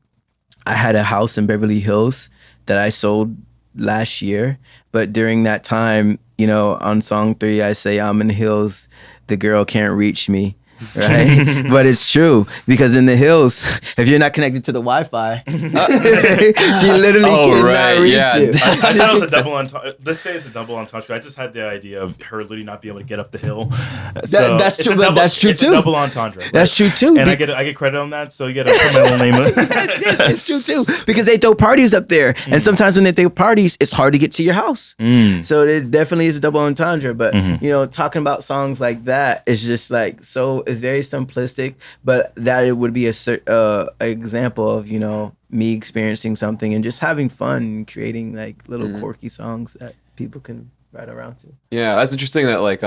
had a house in Beverly Hills that I sold last year, but during that time, you know, on song 3 I say, I'm in the hills, the girl can't reach me. Right, but it's true, because in the hills, if you're not connected to the Wi-Fi, she literally cannot reach you. I thought it was a double entendre. Let's say it's a double entendre. I just had the idea of her literally not being able to get up the hill. That's true. That's true too. It's a double entendre. Right? That's true too. And I get credit on that, so you get to put my own name on it. It's true too, because they throw parties up there, and sometimes when they throw parties, it's hard to get to your house. So it definitely is a double entendre. But you know, talking about songs like that is just like so. It's very simplistic, but that it would be a example of, you know, me experiencing something and just having fun and creating like little quirky songs that people can ride around to. Yeah, that's interesting that like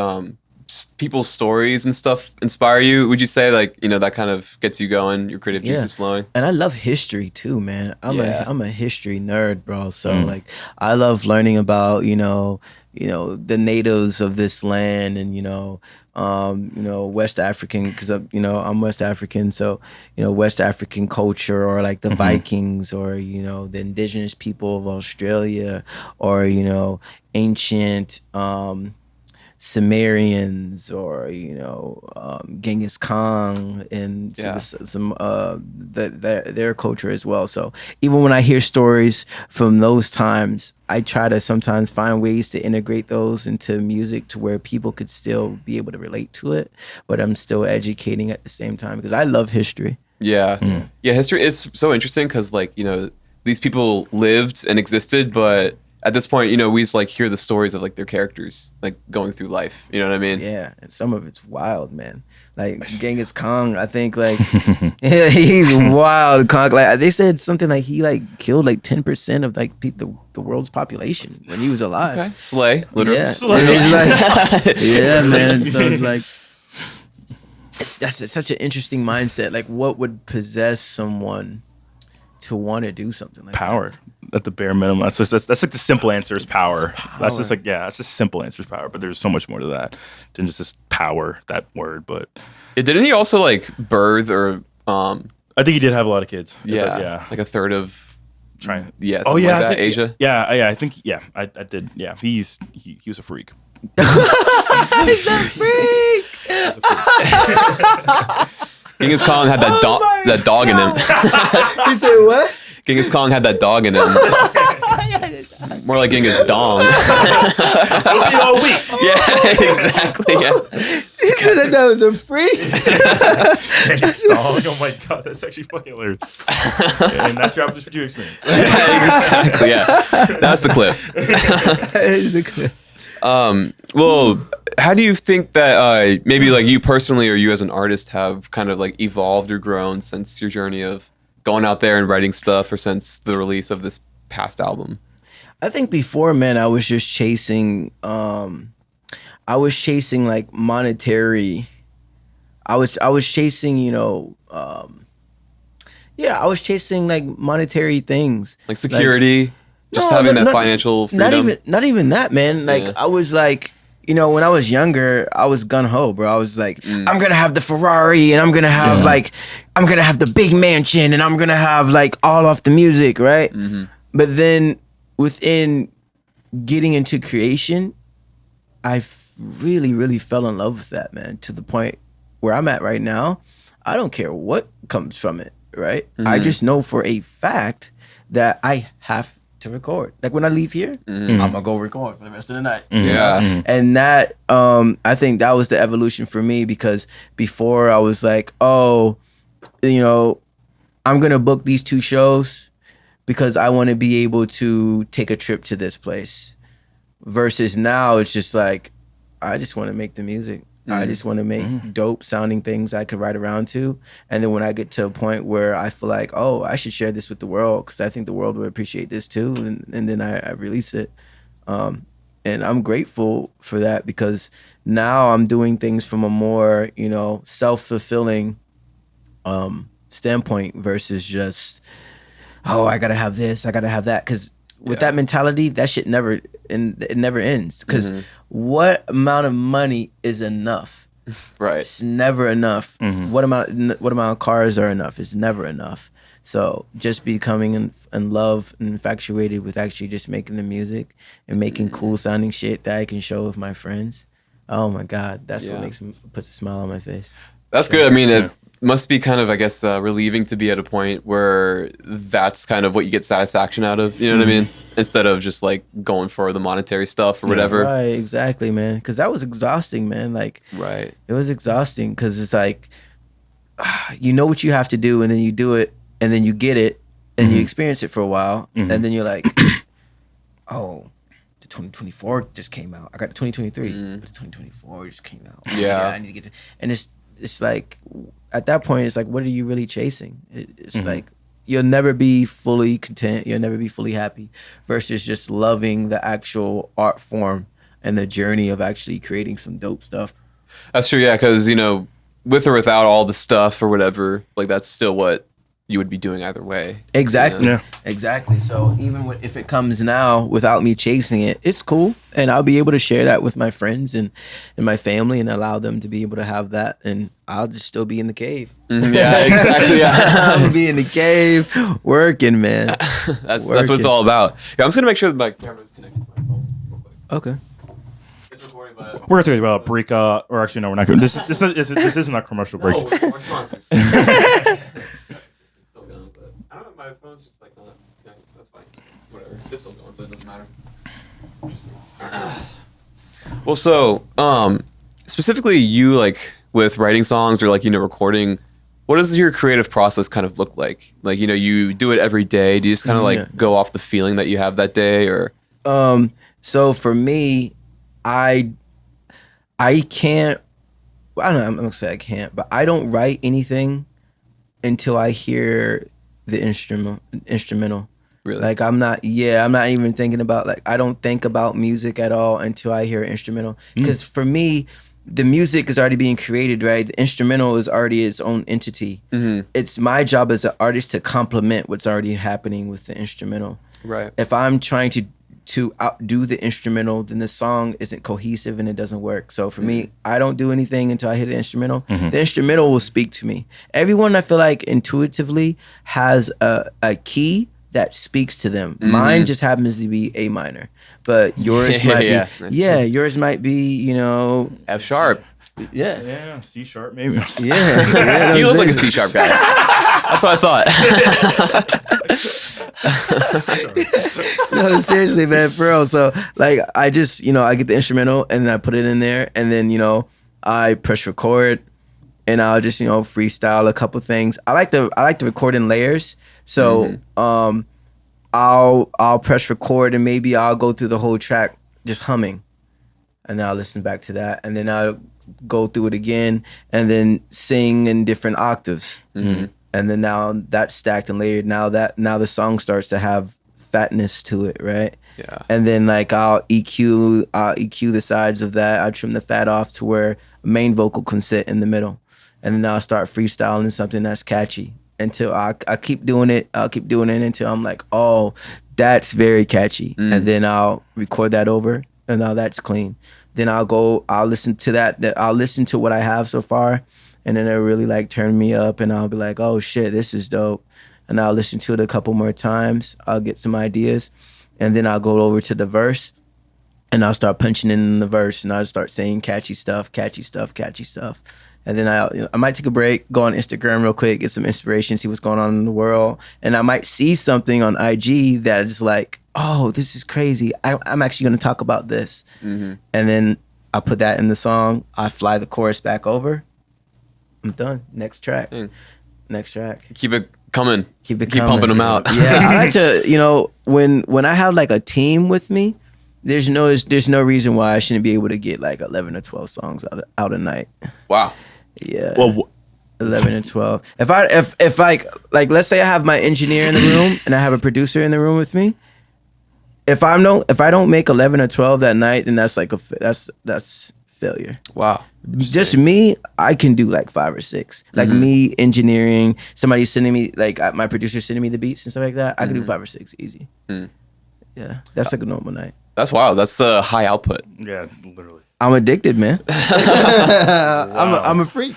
people's stories and stuff inspire you. Would you say like, you know, that kind of gets you going, your creative juices flowing? And I love history too, man. I'm a history nerd, bro. So like I love learning about, you know, the natives of this land, and you know, West African, because I'm West African, so you know, West African culture, or like the Vikings, or you know, the indigenous people of Australia, or you know, ancient Sumerians, or you know, Genghis Khan, and some their culture as well. So even when I hear stories from those times, I try to sometimes find ways to integrate those into music to where people could still be able to relate to it, but I'm still educating at the same time, because I love history. Yeah, history is so interesting, because like, you know, these people lived and existed, but at this point, you know, we just like hear the stories of like their characters like going through life. You know what I mean? Yeah, and some of it's wild, man. Like Genghis Khan, I think like he's wild. Like they said something like he like killed like 10% of like the world's population when he was alive. Okay. Slay, literally. Yeah, Slay. like, yeah, man. So it's like it's such an interesting mindset. Like, what would possess someone to want to do something like power at the bare minimum? That's like the simple answer is power. That's just like, yeah, that's just simple answer is power, but there's so much more to that than just power, that word. But didn't he also like birth or I think he did have a lot of kids. Yeah, like a third of China. Yeah. Like that, Asia. I think I did. Yeah, he was a freak. He's a freak. Genghis Khan had that dog in him. You said what? Genghis Khan had that dog in him. More like Genghis Dong. It'll be all week. Yeah, exactly. Yeah. He said that was a freak. Genghis Dong. Oh my god, that's actually fucking hilarious. And that's your opposite for you experience. Yeah, exactly. Yeah, that's the clip. That is the clip. Well, how do you think that maybe like you personally or you as an artist have kind of like evolved or grown since your journey of going out there and writing stuff, or since the release of this past album? I think before, man, I was just chasing. I was chasing like monetary. I was chasing, I was chasing like monetary things, Like security, just having that financial freedom. Not even that, man. Like I was like, when I was younger, I was gun ho, bro. I was like, I'm gonna have the Ferrari, and I'm gonna have I'm gonna have the big mansion, and I'm gonna have like all off the music, right? Mm-hmm. But then within getting into creation, I really, really fell in love with that, man. To the point where I'm at right now, I don't care what comes from it, right? Mm-hmm. I just know for a fact that I have to record. Like when I leave here, I'm gonna go record for the rest of the night. Yeah. Mm-hmm. And that, I think that was the evolution for me, because before I was like, I'm gonna book these 2 shows because I want to be able to take a trip to this place. Versus now, it's just like, I just want to make the music. I just want to make dope sounding things I could ride around to. And then when I get to a point where I feel like, I should share this with the world because I think the world would appreciate this too. And then I release it. And I'm grateful for that, because now I'm doing things from a more, self-fulfilling standpoint versus just, I got to have this, I got to have that. Because with that mentality, that shit never ends. Because what amount of money is enough? Right. It's never enough. Mm-hmm. What amount of cars are enough? It's never enough. So just becoming in love and infatuated with actually just making the music and making cool sounding shit that I can show with my friends. Oh my God, that's what puts a smile on my face. That's good. I mean, it must be kind of, I guess, relieving to be at a point where that's kind of what you get satisfaction out of. You know what I mean? Instead of just like going for the monetary stuff or whatever. Right, exactly, man. Because that was exhausting, man. Like, right. It was exhausting because it's like, you know what you have to do, and then you do it, and then you get it, and you experience it for a while, and then you're like, oh, the 2024 just came out. I got the 2023, but the 2024 just came out. Yeah. I need to get to, and it's like, at that point, it's like, what are you really chasing? It's like, you'll never be fully content. You'll never be fully happy versus just loving the actual art form and the journey of actually creating some dope stuff. That's true, yeah, because, with or without all the stuff or whatever, like that's still what you would be doing either way. Exactly. Yeah. Exactly. So even if it comes now without me chasing it, it's cool. And I'll be able to share that with my friends and my family and allow them to be able to have that. And I'll just still be in the cave. Yeah, exactly. Yeah. I'll be in the cave working, man. That's what it's all about. Yeah, I'm just going to make sure that my camera's connected to my phone real quick. Okay. We're going to talk about break. Or actually, no, we're not going. This isn't a commercial break. Oh, our sponsors. It's still going, but I don't know. My phone's just like not. Yeah, that's fine. Whatever. It's still going, so it doesn't matter. It's interesting. Well, so specifically, you like with writing songs or like recording. What does your creative process kind of look like? Like you do it every day. Do you just kind of like go off the feeling that you have that day, or? So for me, I can't. I don't know. I'm gonna say I can't, but I don't write anything until I hear the instrumental. Really? Like I'm not even thinking about, like, I don't think about music at all until I hear instrumental. Because for me, the music is already being created, right? The instrumental is already its own entity. Mm-hmm. It's my job as an artist to complement what's already happening with the instrumental. Right. If I'm trying to outdo the instrumental, then the song isn't cohesive and it doesn't work. So for me, I don't do anything until I hear the instrumental. The instrumental will speak to me. Everyone, I feel like, intuitively has a key that speaks to them. Mine just happens to be A minor, but yours might be yours might be F sharp. Yeah, C sharp maybe. Yeah, you look like a C sharp guy. That's what I thought. No, seriously, man, for real. So like, I just I get the instrumental and then I put it in there, and then I press record, and I'll just freestyle a couple things. I like to record in layers. So I'll press record and maybe I'll go through the whole track just humming. and then I'll listen back to that, and then I'll go through it again, and then sing in different octaves, and then now that's stacked and layered. Now the song starts to have fatness to it, right? Yeah. And then like I'll EQ the sides of that. I'll trim the fat off to where main vocal can sit in the middle, and then I'll start freestyling something that's catchy until I keep doing it. I'll keep doing it until I'm like, oh, that's very catchy, and then I'll record that over, and now that's clean. Then I'll listen to that. I'll listen to what I have so far, and then it'll really like turn me up, and I'll be like, oh shit, this is dope. And I'll listen to it a couple more times. I'll get some ideas, and then I'll go over to the verse, and I'll start punching in the verse, and I'll start saying catchy stuff. And then I might take a break, go on Instagram real quick, get some inspiration, see what's going on in the world. And I might see something on IG that is like, oh, this is crazy. I'm actually going to talk about this. And then I put that in the song. I fly the chorus back over. I'm done. Next track. Next track. Keep it coming. Keep Keep pumping them out. Yeah, I like to, when I have like a team with me, there's no reason why I shouldn't be able to get like 11 or 12 songs out a night. Wow. Yeah. Well, 11 and 12. If like let's say I have my engineer in the room and I have a producer in the room with me. If I don't make 11 or 12 that night, then that's like that's failure. Wow. Just me, I can do like 5 or 6. Like me engineering, somebody sending me like my producer sending me the beats and stuff like that. I can do 5 or 6 easy. Yeah, that's like a normal night. That's wild. That's high output. yeah, literally. I'm addicted, man. I'm a freak.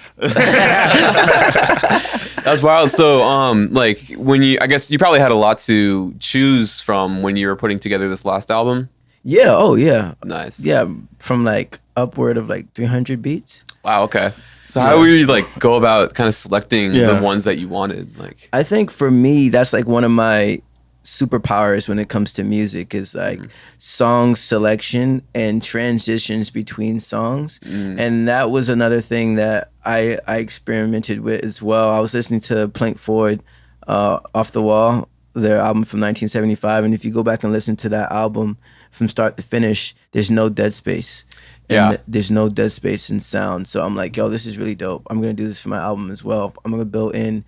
That's wild. So, like I guess you probably had a lot to choose from when you were putting together this last album. Yeah. Oh, yeah. Nice. Yeah, from like upward of like 300 beats. Wow. Okay. So how would you like go about kind of selecting the ones that you wanted? Like, I think for me, that's like one of my superpowers when it comes to music is like song selection and transitions between songs. And that was another thing that I experimented with as well. I was listening to Plank Ford, Off the Wall, their album from 1975, and if you go back and listen to that album from start to finish, there's no dead space. And there's no dead space in sound. So I'm like, yo, this is really dope. I'm going to do this for my album as well. I'm going to build in,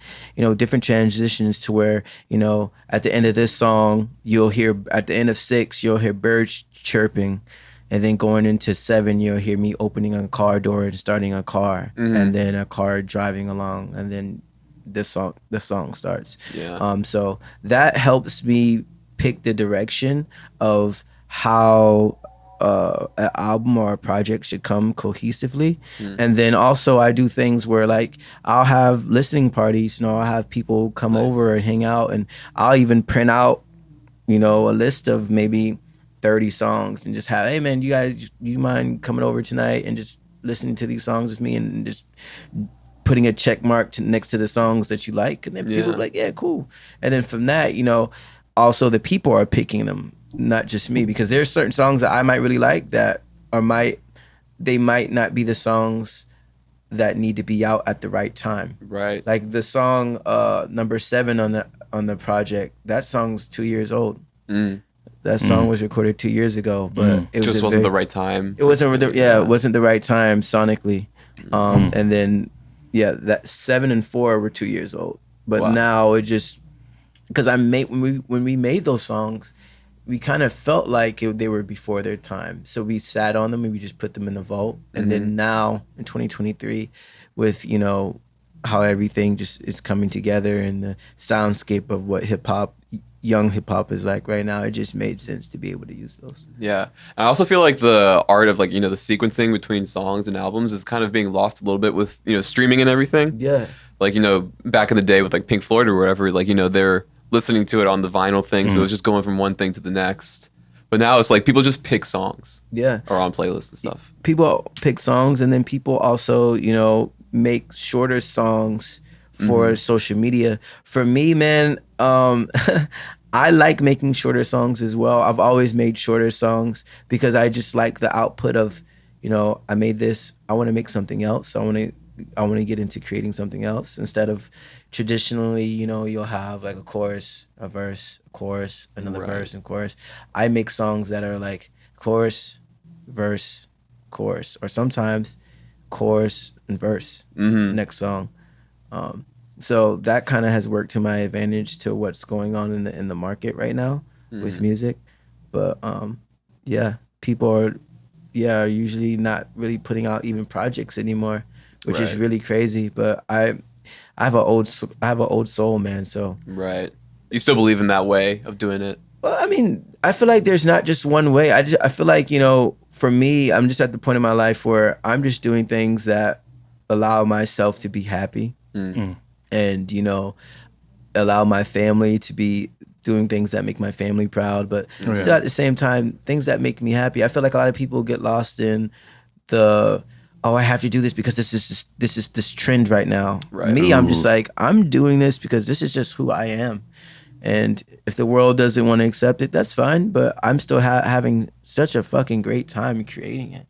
different transitions to where, at the end of this song, at the end of 6, you'll hear birds chirping. And then going into 7, you'll hear me opening a car door and starting a car. And then a car driving along. And then the song starts. Yeah. So that helps me pick the direction of how an album or a project should come cohesively. And then also I do things where like I'll have listening parties, I'll have people come over and hang out, and I'll even print out, a list of maybe 30 songs and just have, hey man, you mind coming over tonight and just listening to these songs with me and just putting a check mark next to the songs that you like, and then people are like, yeah, cool. And then from that, also the people are picking them, not just me, because there's certain songs that I might really like that they might not be the songs that need to be out at the right time. Right. Like the song number 7 on the project, that song's 2 years old. That song was recorded 2 years ago, but it just wasn't the right time. It wasn't it wasn't the right time sonically. And then that 7 and 4 were 2 years old. But now it just, because when we made those songs, we kind of felt like they were before their time. So we sat on them and we just put them in the vault. And then now in 2023, with, how everything just is coming together and the soundscape of what young hip hop is like right now, it just made sense to be able to use those. Yeah. I also feel like the art of like, the sequencing between songs and albums is kind of being lost a little bit with, streaming and everything. Yeah. Like, back in the day with like Pink Floyd or whatever, like, they're listening to it on the vinyl thing, so it's just going from one thing to the next. But now it's like people just pick songs, or on playlists and stuff. People pick songs, and then people also, make shorter songs for social media. For me, man, I like making shorter songs as well. I've always made shorter songs because I just like the output of, I made this, I want to make something else. I want to get into creating something else instead of traditionally, you'll have like a chorus, a verse, a chorus, another verse and chorus. I make songs that are like chorus, verse, chorus, or sometimes chorus and verse. Next song. So that kind of has worked to my advantage to what's going on in the market right now with music. But yeah, people are usually not really putting out even projects anymore, which is really crazy. But I have an old soul, man. So Right. You still believe in that way of doing it? well, I mean, I feel like there's not just one way. I feel like, you know, for me, I'm just at the point in my life where I'm just doing things that allow myself to be happy, and, you know, allow my family to be doing things that make my family proud, but still at the same time, things that make me happy. I feel like a lot of people get lost in the, oh, I have to do this because this is this trend right now. Right. Me, I'm just like, I'm doing this because this is just who I am. And if the world doesn't want to accept it, that's fine. But I'm still having such a fucking great time creating it.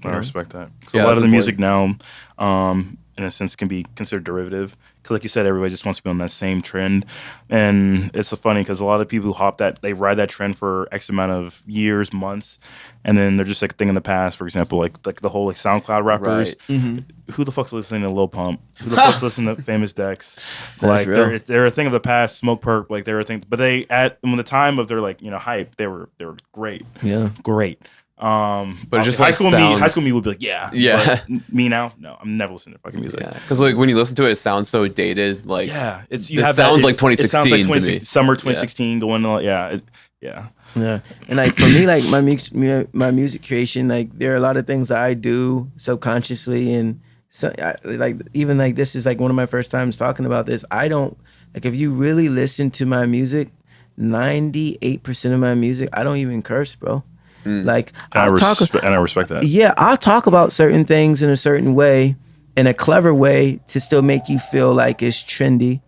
I respect that. So Yeah, a lot that's of the music important. now, in a sense, can be considered derivative. Because like you said, everybody just wants to be on that same trend. And it's so funny because a lot of people who they ride that trend for X amount of years, months, and then they're just like a thing in the past. For example, like the whole like SoundCloud rappers. Who the fuck's listening to Lil Pump? Who the fuck's listening to Famous Dex? Like real. they're a thing of the past. Smoke Perp, like they're a thing. But they when the time of their like, you know, hype, they were great. Yeah. Great. But it just high like school sounds... high school me would be like, Yeah. But me now, no, I'm never listening to fucking music. Yeah, because like when you listen to it, it sounds so dated. Like Yeah, it's it sounds like 2016 It sounds like to me. summer 2016 going on. Yeah. Yeah, and like for me, like my music creation, like there are a lot of things that I do subconsciously, and so like even like this is like one of my first times talking about this. I don't like, if you really listen to my music, 98% of my music, I don't even curse, bro. Like And I respect that. Yeah, I'll talk about certain things in a certain way, in a clever way, to still make you feel like it's trendy,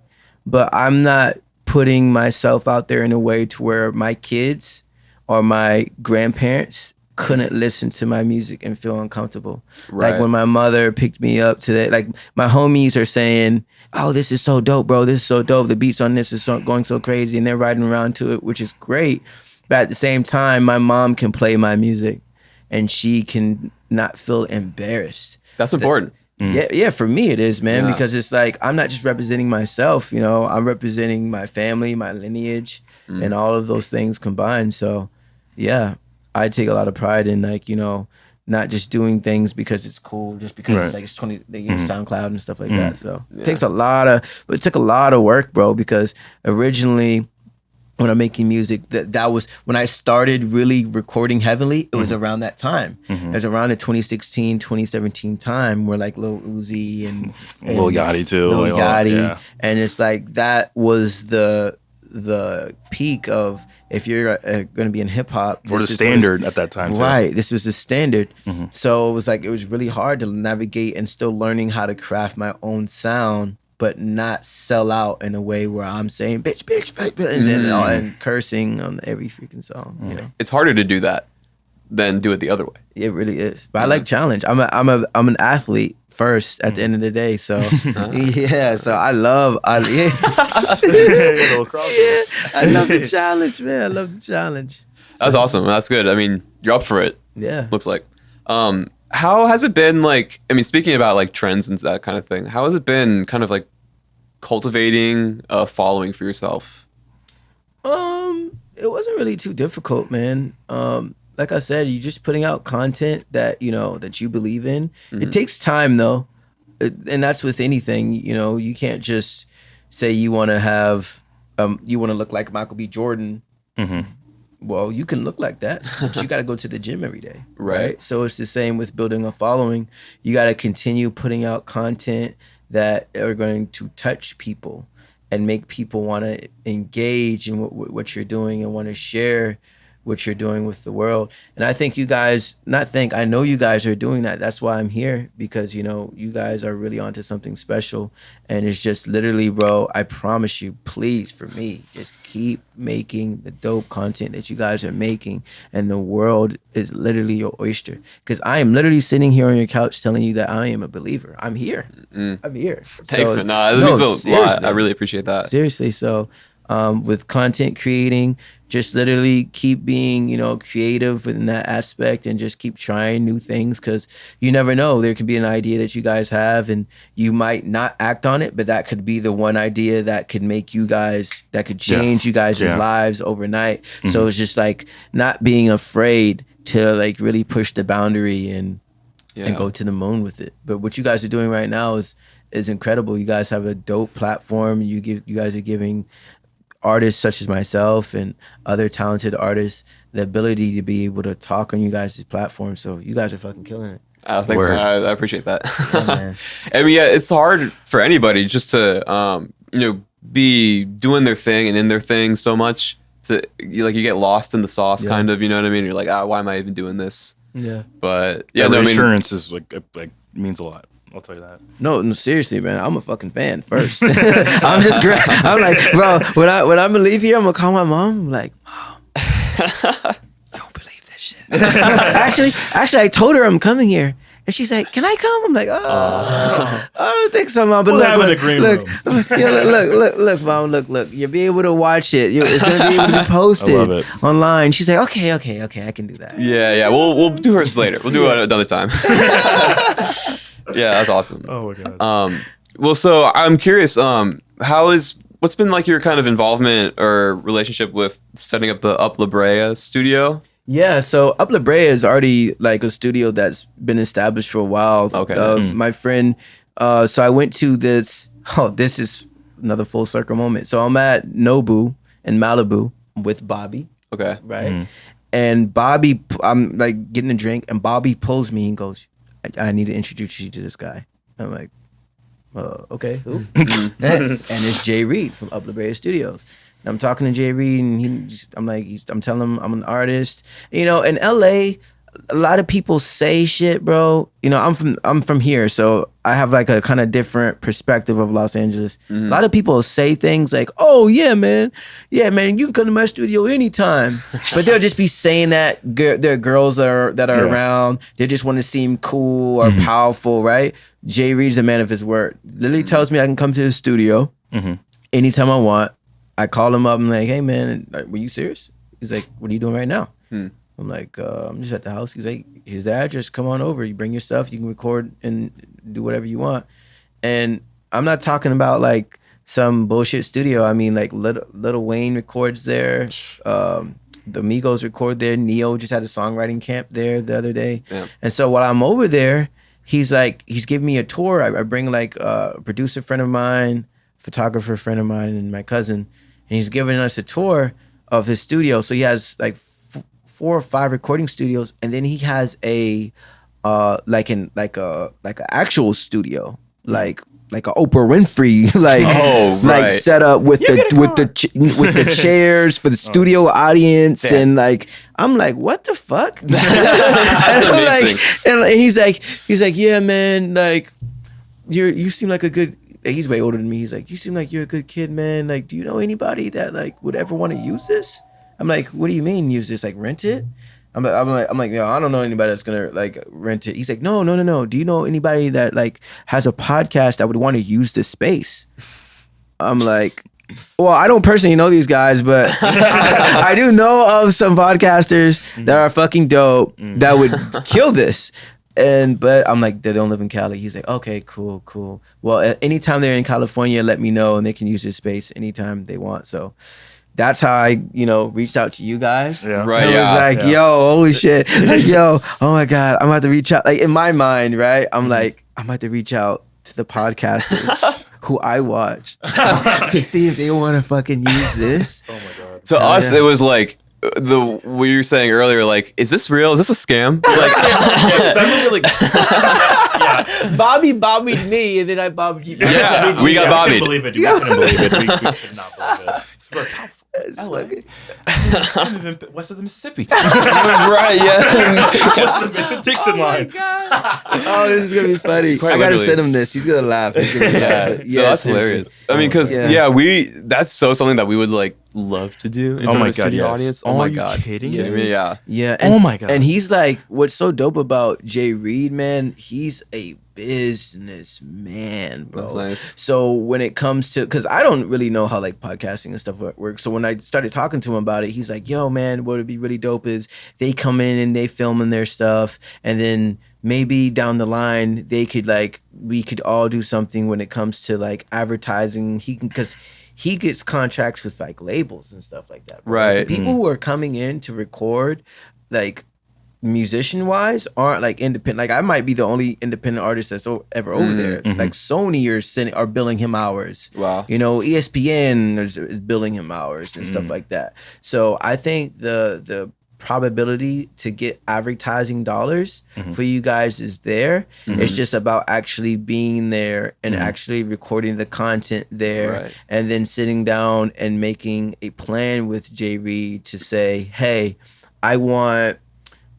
but I'm not putting myself out there in a way to where my kids or my grandparents couldn't listen to my music and feel uncomfortable. Right. Like when my mother picked me up today, like my homies are saying, oh, this is so dope, bro. This is so dope. The beats on this is going so crazy, and they're riding around to it, which is great. But at the same time, my mom can play my music and she can not feel embarrassed. that's important. Yeah, for me it is, man, Yeah. because it's like I'm not just representing myself, you know, I'm representing my family, my lineage, and all of those things combined. So, yeah, I take a lot of pride in, like, you know, not just doing things because it's cool, just because it's like it's 20, you know, SoundCloud and stuff like that. So it takes it took a lot of work, bro, because originally when I'm making music, that was when I started really recording heavily. It was around that time. It was around the 2016, 2017 time where like Lil Uzi and Lil Yachty too. Lil like, Yachty, yeah. and it's like that was the peak of, if you're going to be in hip hop, Or the standard at that time too. right? This was the standard. So it was like, it was really hard to navigate and still learning how to craft my own sound, but not sell out in a way where I'm saying bitch, fake bitch, and cursing on every freaking song. You know, It's harder to do that than do it the other way. it really is. But I like challenge. I'm an athlete first at the end of the day. So yeah, so I love I love the challenge, man. I love the challenge. That's awesome. That's good. I mean, you're up for it. Yeah. Looks like. How has it been, like, I mean, speaking about like trends and that kind of thing, how has it been kind of like cultivating a following for yourself? It wasn't really too difficult, man. Like I said, you're just putting out content that, you know, that you believe in. It takes time though. And that's with anything, you know, you can't just say you want to have, you want to look like Michael B. Jordan. Well, you can look like that, but you got to go to the gym every day. Right. So it's the same with building a following. You got to continue putting out content that are going to touch people and make people want to engage in what you're doing and want to share what you're doing with the world. And I think you guys, I know you guys are doing that. That's why I'm here, because, you know, you guys are really onto something special. And it's just literally, bro, I promise you, please, for me, just keep making the dope content that you guys are making. And the world is literally your oyster. Because I am literally sitting here on your couch telling you that I am a believer. I'm here. I'm here. Thanks, So, man. That means a lot. seriously. I really appreciate that. Seriously. So with content creating. Just literally keep being, creative within that aspect and just keep trying new things because you never know. There could be an idea that you guys have and you might not act on it, but that could be the one idea that could make you guys, that could change you guys' lives overnight. So it's just like not being afraid to like really push the boundary and go to the moon with it. But what you guys are doing right now is incredible. You guys have a dope platform. You guys are giving artists such as myself and other talented artists the ability to be able to talk on you guys' platform. So you guys are fucking killing it. Thanks, man. I appreciate that. Yeah, man. I mean, it's hard for anybody just to, be doing their thing and in their thing so much you get lost in the sauce, kind of. You know what I mean? You're like, why am I even doing this? Yeah. But reassurance is like means a lot. I'll tell you that. No, seriously, man. I'm a fucking fan first. I'm like, bro, when I'm gonna leave here, I'm gonna call my mom. I'm like, Mom, you don't believe this shit. actually, I told her I'm coming here. And she's like, "Can I come?" I'm like, I don't think so, Mom. But look, Mom, look. You'll be able to watch it. It's gonna be able to be posted online. She's like, okay, I can do that. Yeah. We'll do hers later. We'll do it another time. Yeah, that's awesome. Oh my god. Well, so I'm curious. What's been like your kind of involvement or relationship with setting up the Up La Brea studio? Yeah, so Up La Brea is already like a studio that's been established for a while. Okay. Nice. My friend, so I went to this. Oh, this is another full circle moment. So I'm at Nobu in Malibu with Bobby. Okay. Right. Mm-hmm. And Bobby, I'm like getting a drink, and Bobby pulls me and goes, I need to introduce you to this guy. I'm like, okay, who? And it's Jay Reed from Up La Brea Studios. And I'm talking to Jay Reed, and I'm telling him I'm an artist. In LA, a lot of people say shit, bro. I'm from here, so I have like a kind of different perspective of Los Angeles. Mm-hmm. A lot of people say things like, "Oh yeah, man, you can come to my studio anytime," but they'll just be saying that there are girls that are around. They just want to seem cool or powerful, right? Jay Reed's a man of his word. Literally tells me I can come to his studio anytime I want. I call him up. I'm like, "Hey man, were you serious?" He's like, "What are you doing right now?" I'm like, I'm just at the house. He's like, "Here's the address. Come on over. You bring your stuff. You can record and do whatever you want." And I'm not talking about like some bullshit studio. I mean, like Lil Wayne records there. The Migos record there. Neo just had a songwriting camp there the other day. Yeah. And so while I'm over there, he's giving me a tour. I bring like a producer friend of mine, photographer friend of mine, and my cousin, and he's giving us a tour of his studio. So he has like 4 or 5 recording studios, and then he has a an actual studio, like a Oprah Winfrey, like set up with the chairs for the studio audience, and like I'm like, what the fuck? and he's like, yeah, man, like you seem like a good. He's way older than me. He's like, you seem like you're a good kid, man. Like, do you know anybody that like would ever want to use this? I'm like, what do you mean use this? Like rent it? I'm like, yo, I don't know anybody that's gonna like rent it. He's like, no. Do you know anybody that like has a podcast that would want to use this space? I'm like, well, I don't personally know these guys, but I do know of some podcasters that are fucking dope that would kill this. But I'm like, they don't live in Cali. He's like, okay, cool. Well, anytime they're in California, let me know, and they can use this space anytime they want. So that's how I, reached out to you guys. Yeah. Right. And I was like, yo, holy shit. Like, yo, oh my God, I'm about to reach out. Like in my mind, right? I'm like, I'm about to reach out to the podcasters who I watch to see if they want to fucking use this. Oh my God. To us, it was like, what you were saying earlier, like, is this real? Is this a scam? Like, Bobby bobbied me, and then I bobbied you. Yeah, we got We bobbied. couldn't believe it. We couldn't believe it. We could not believe it. We're west of the Mississippi. Right, yeah. West of the Mississippi Dixon line. Oh, this is gonna be funny. I gotta send him this. He's gonna laugh. That's hilarious. I mean, because that's something that we would like love to do in front of a studio audience. Oh my God, kidding me? Yeah. Yeah. Oh my God. And he's like, what's so dope about Jay Reed, man? He's a businessman, bro. That's nice. So when it comes to, because I don't really know how like podcasting and stuff works. So when I started talking to him about it, he's like, yo, man, what would be really dope is they come in and they filming their stuff, and then maybe down the line they could like, we could all do something when it comes to like advertising. He can, because he gets contracts with like labels and stuff like that, bro. Right. Like, the people who are coming in to record, like musician wise, aren't like independent. Like I might be the only independent artist that's ever over there. Like Sony are billing him hours. Wow. You know, ESPN is billing him hours and stuff like that. So I think the probability to get advertising dollars for you guys is there. It's just about actually being there and actually recording the content there, Right. and then sitting down and making a plan with Jay Reed to say, hey, I want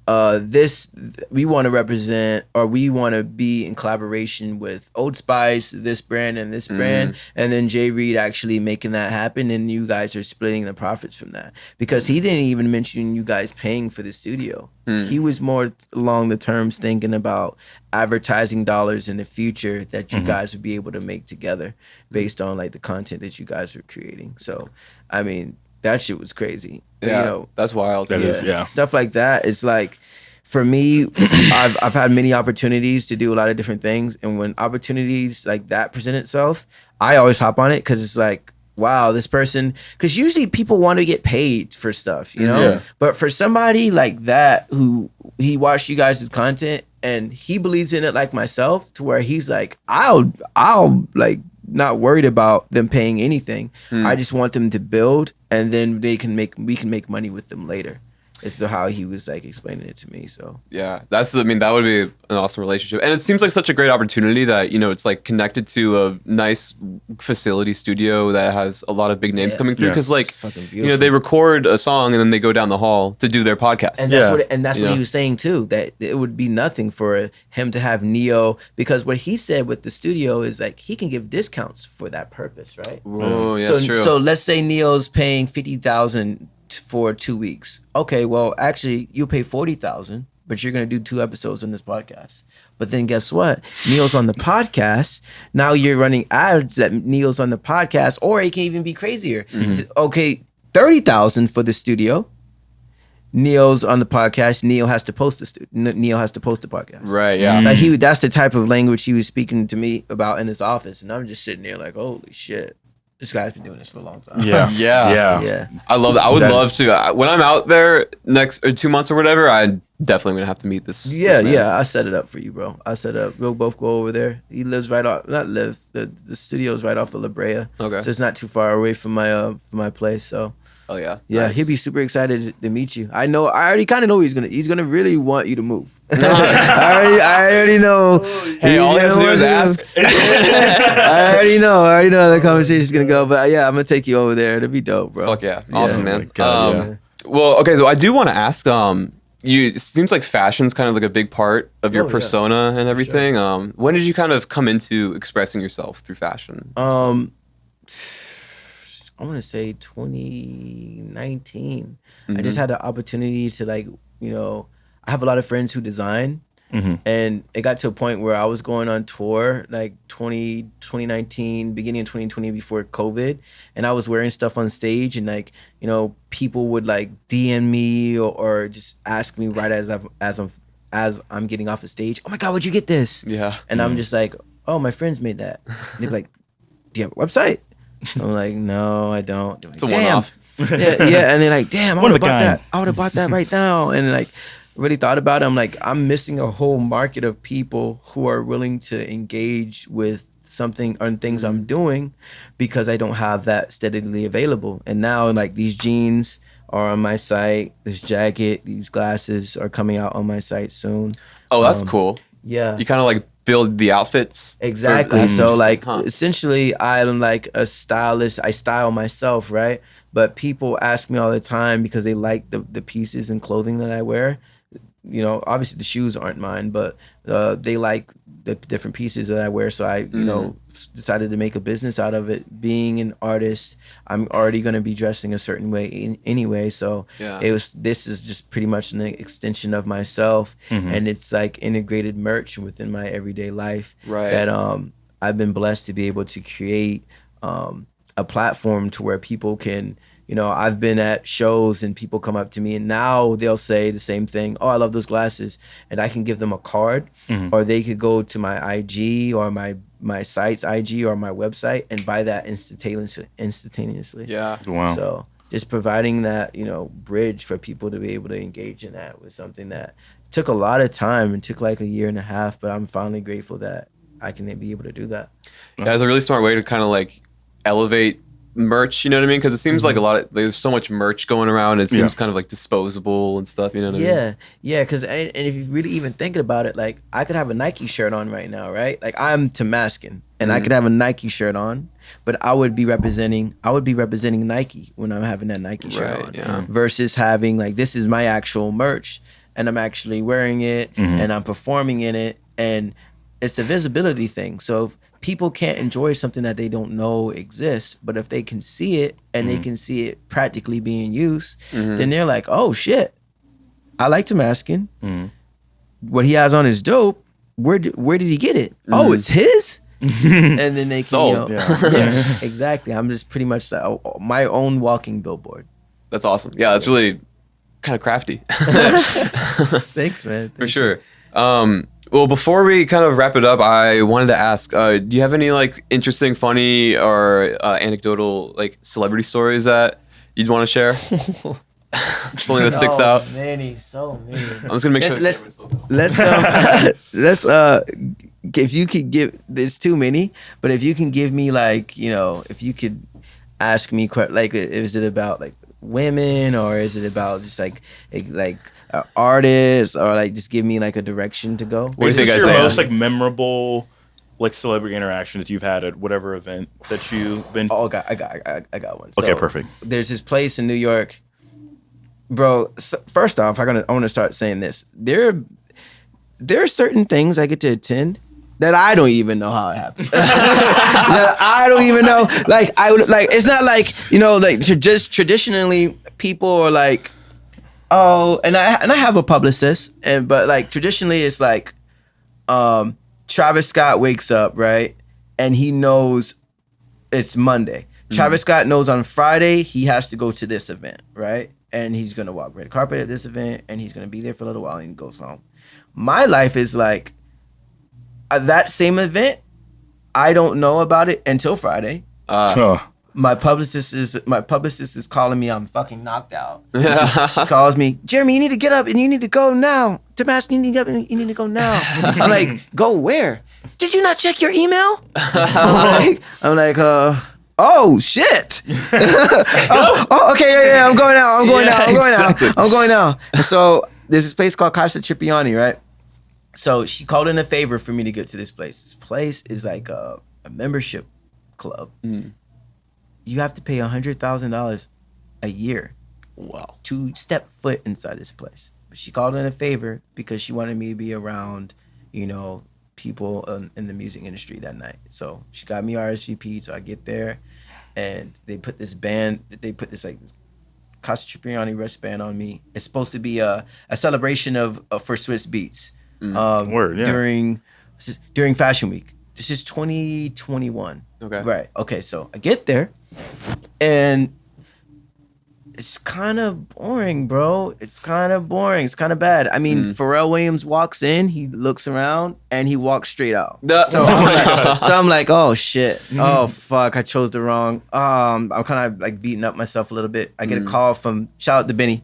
this, we want to represent, or we want to be in collaboration with Old Spice, this brand and this brand, and then Jay Reed actually making that happen, and you guys are splitting the profits from that, because he didn't even mention you guys paying for the studio. He was more along the terms thinking about advertising dollars in the future that you guys would be able to make together based on like the content that you guys were creating. So I mean, that shit was crazy. Yeah, You know, that's wild. That is, yeah. Stuff like that. It's like, for me, I've had many opportunities to do a lot of different things, and when opportunities like that present itself, I always hop on it, because it's like, wow, this person, because usually people want to get paid for stuff, you know. Yeah. But for somebody like that, who he watched you guys' content and he believes in it like myself, to where he's like, I'll like, not worried about them paying anything. I just want them to build, and then we can make money with them later. It's how he was like explaining it to me. So Yeah, that would be an awesome relationship. And it seems like such a great opportunity that, you know, it's like connected to a nice facility studio that has a lot of big names coming through. Yeah. Because like, It's fucking you know, beautiful. they record a song and then they go down the hall to do their podcast. And that's Yeah. what Yeah. he was saying too, that it would be nothing for him to have Neo, because what he said with the studio is like he can give discounts for that purpose, right? Oh, yeah, that's true. So let's say Neo's paying 50,000 for 2 weeks. Okay, well actually you pay 40,000, but you're gonna do 2 episodes on this podcast. But then guess what? Neo's on the podcast. Now you're running ads that Neo's on the podcast, or it can even be crazier. Okay, 30,000 for the studio. Neo's on the podcast. Neo has to post the podcast. Right, yeah. Like that's the type of language he was speaking to me about in his office, and I'm just sitting there like, holy shit, this guy's been doing this for a long time. Yeah. Yeah. Yeah. I love that. I would That- love to. When I'm out there next or 2 months or whatever, I definitely gonna have to meet this. Yeah, this man. yeah. I set it up for you, bro. I set up. We'll both go over there. He lives right off. Not lives. The studio's right off of La Brea. Okay. So it's not too far away from my place. So Oh yeah. yeah, Nice. he'd be super excited to meet you. I know. I already kind of know he's gonna really want you to move. I already know. Hey, all he has to do is ask. I already know how the conversation's gonna go. But yeah, I'm gonna take you over there. It'll be dope, bro. Fuck yeah. Awesome, Oh my man. God, yeah. Well, okay, so I do want to ask, it seems like fashion's kind of like a big part of your Oh, yeah. persona and everything. When did you kind of come into expressing yourself through fashion? I want to say 2019. I just had the opportunity to I have a lot of friends who design, and it got to a point where I was going on tour like 2019, beginning of 2020, before COVID, and I was wearing stuff on stage, and people would like DM me or just ask me right as I'm getting off the stage, oh my God, where'd you get this? Yeah. And I'm just like, oh, my friends made that. They'd be like, do you have a website? I'm like, no, I don't. They're like, It's a one-off. yeah, and they're like, damn, I One would of have a bought kind. that. I would have bought that right now. And like, really thought about it. I'm like, I'm missing a whole market of people who are willing to engage with something on things I'm doing, because I don't have that steadily available. And now like these jeans are on my site. This jacket, these glasses are coming out on my site soon. Oh, that's cool. Yeah. You kind of like build the outfits. Exactly. That's So interesting, like huh? essentially I'm like a stylist. I style myself, right? But people ask me all the time because they like the pieces and clothing that I wear. Obviously the shoes aren't mine, but they like the different pieces that I wear. So I, you know, decided to make a business out of it. Being an artist, I'm already going to be dressing a certain way anyway. So this is just pretty much an extension of myself. And it's like integrated merch within my everyday life. Right. That I've been blessed to be able to create a platform to where people can, you know, I've been at shows and people come up to me and now they'll say the same thing. Oh, I love those glasses. And I can give them a card or they could go to my IG or my site's IG or my website and buy that instantaneously. Yeah. Wow. So just providing that, you know, bridge for people to be able to engage in that was something that took a lot of time and took like a year and a half, but I'm finally grateful that I can be able to do that. Yeah, it's a really smart way to kind of like elevate merch, you know what I mean? Because it seems like a lot of like, there's so much merch going around. It seems kind of like disposable and stuff, you know what I mean? Yeah. Because and if you really even thinking about it, like I could have a Nike shirt on right now, right? Like I'm Tamaskin, and I could have a Nike shirt on, but I would be representing Nike when I'm having that Nike shirt on. Yeah. Versus having like this is my actual merch, and I'm actually wearing it, and I'm performing in it, and it's a visibility thing. So if people can't enjoy something that they don't know exists, but if they can see it and they can see it practically being used, then they're like, oh shit, I like Tamaskin. What he has on is dope. Where did he get it? Oh, it's his? And then they can, Sold. Exactly. I'm just pretty much my own walking billboard. That's awesome. Yeah, that's really kind of crafty. Thanks, man. For sure. Well, before we kind of wrap it up, I wanted to ask, do you have any like interesting, funny, or anecdotal like celebrity stories that you'd want to share? Something that sticks out. So many. I'm just gonna make sure. Let's if you could give, there's too many, but if you can give me like, you know, if you could ask me like, is it about like women or is it about just like artists, or like just give me like a direction to go? What do you think I your say? most like memorable like celebrity interaction that you've had at whatever event that you've been? Oh, I got one. Okay, So, perfect. There's this place in New York, bro. First off, I want to start saying this. There are certain things I get to attend that I don't even know how it happened. That I don't even know. Like I would like. It's not like, you know, like just traditionally people are like, oh, and I have a publicist, but like traditionally it's like, Travis Scott wakes up, right, and he knows it's Monday. Travis Scott knows on Friday he has to go to this event, right, and he's gonna walk red carpet at this event, and he's gonna be there for a little while, and he goes home. My life is like that same event. I don't know about it until Friday. My publicist is calling me. I'm fucking knocked out. She calls me, Jeremy, you need to get up and you need to go now. Tamaskin, you need to get up and you need to go now. I'm like, go where? Did you not check your email? I'm like, oh shit. Okay, yeah, I'm going now. And so there's this place called Casa Cipriani, right? So she called in a favor for me to get to this place. This place is like a membership club. You have to pay $100,000 a year, to step foot inside this place. But she called in a favor because she wanted me to be around, you know, people in the music industry that night. So she got me RSVP'd. So I get there, and they put this like Casa Cipriani wristband on me. It's supposed to be a celebration for Swiss Beats. During Fashion Week. This is 2021. Okay. Right. Okay. So I get there, and it's kind of boring, bro. It's kind of boring. It's kind of bad. I mean, Pharrell Williams walks in, he looks around, and he walks straight out. So I'm like, oh shit. Oh fuck, I chose the wrong. I'm kind of like beating up myself a little bit. I get a call from shout out to Benny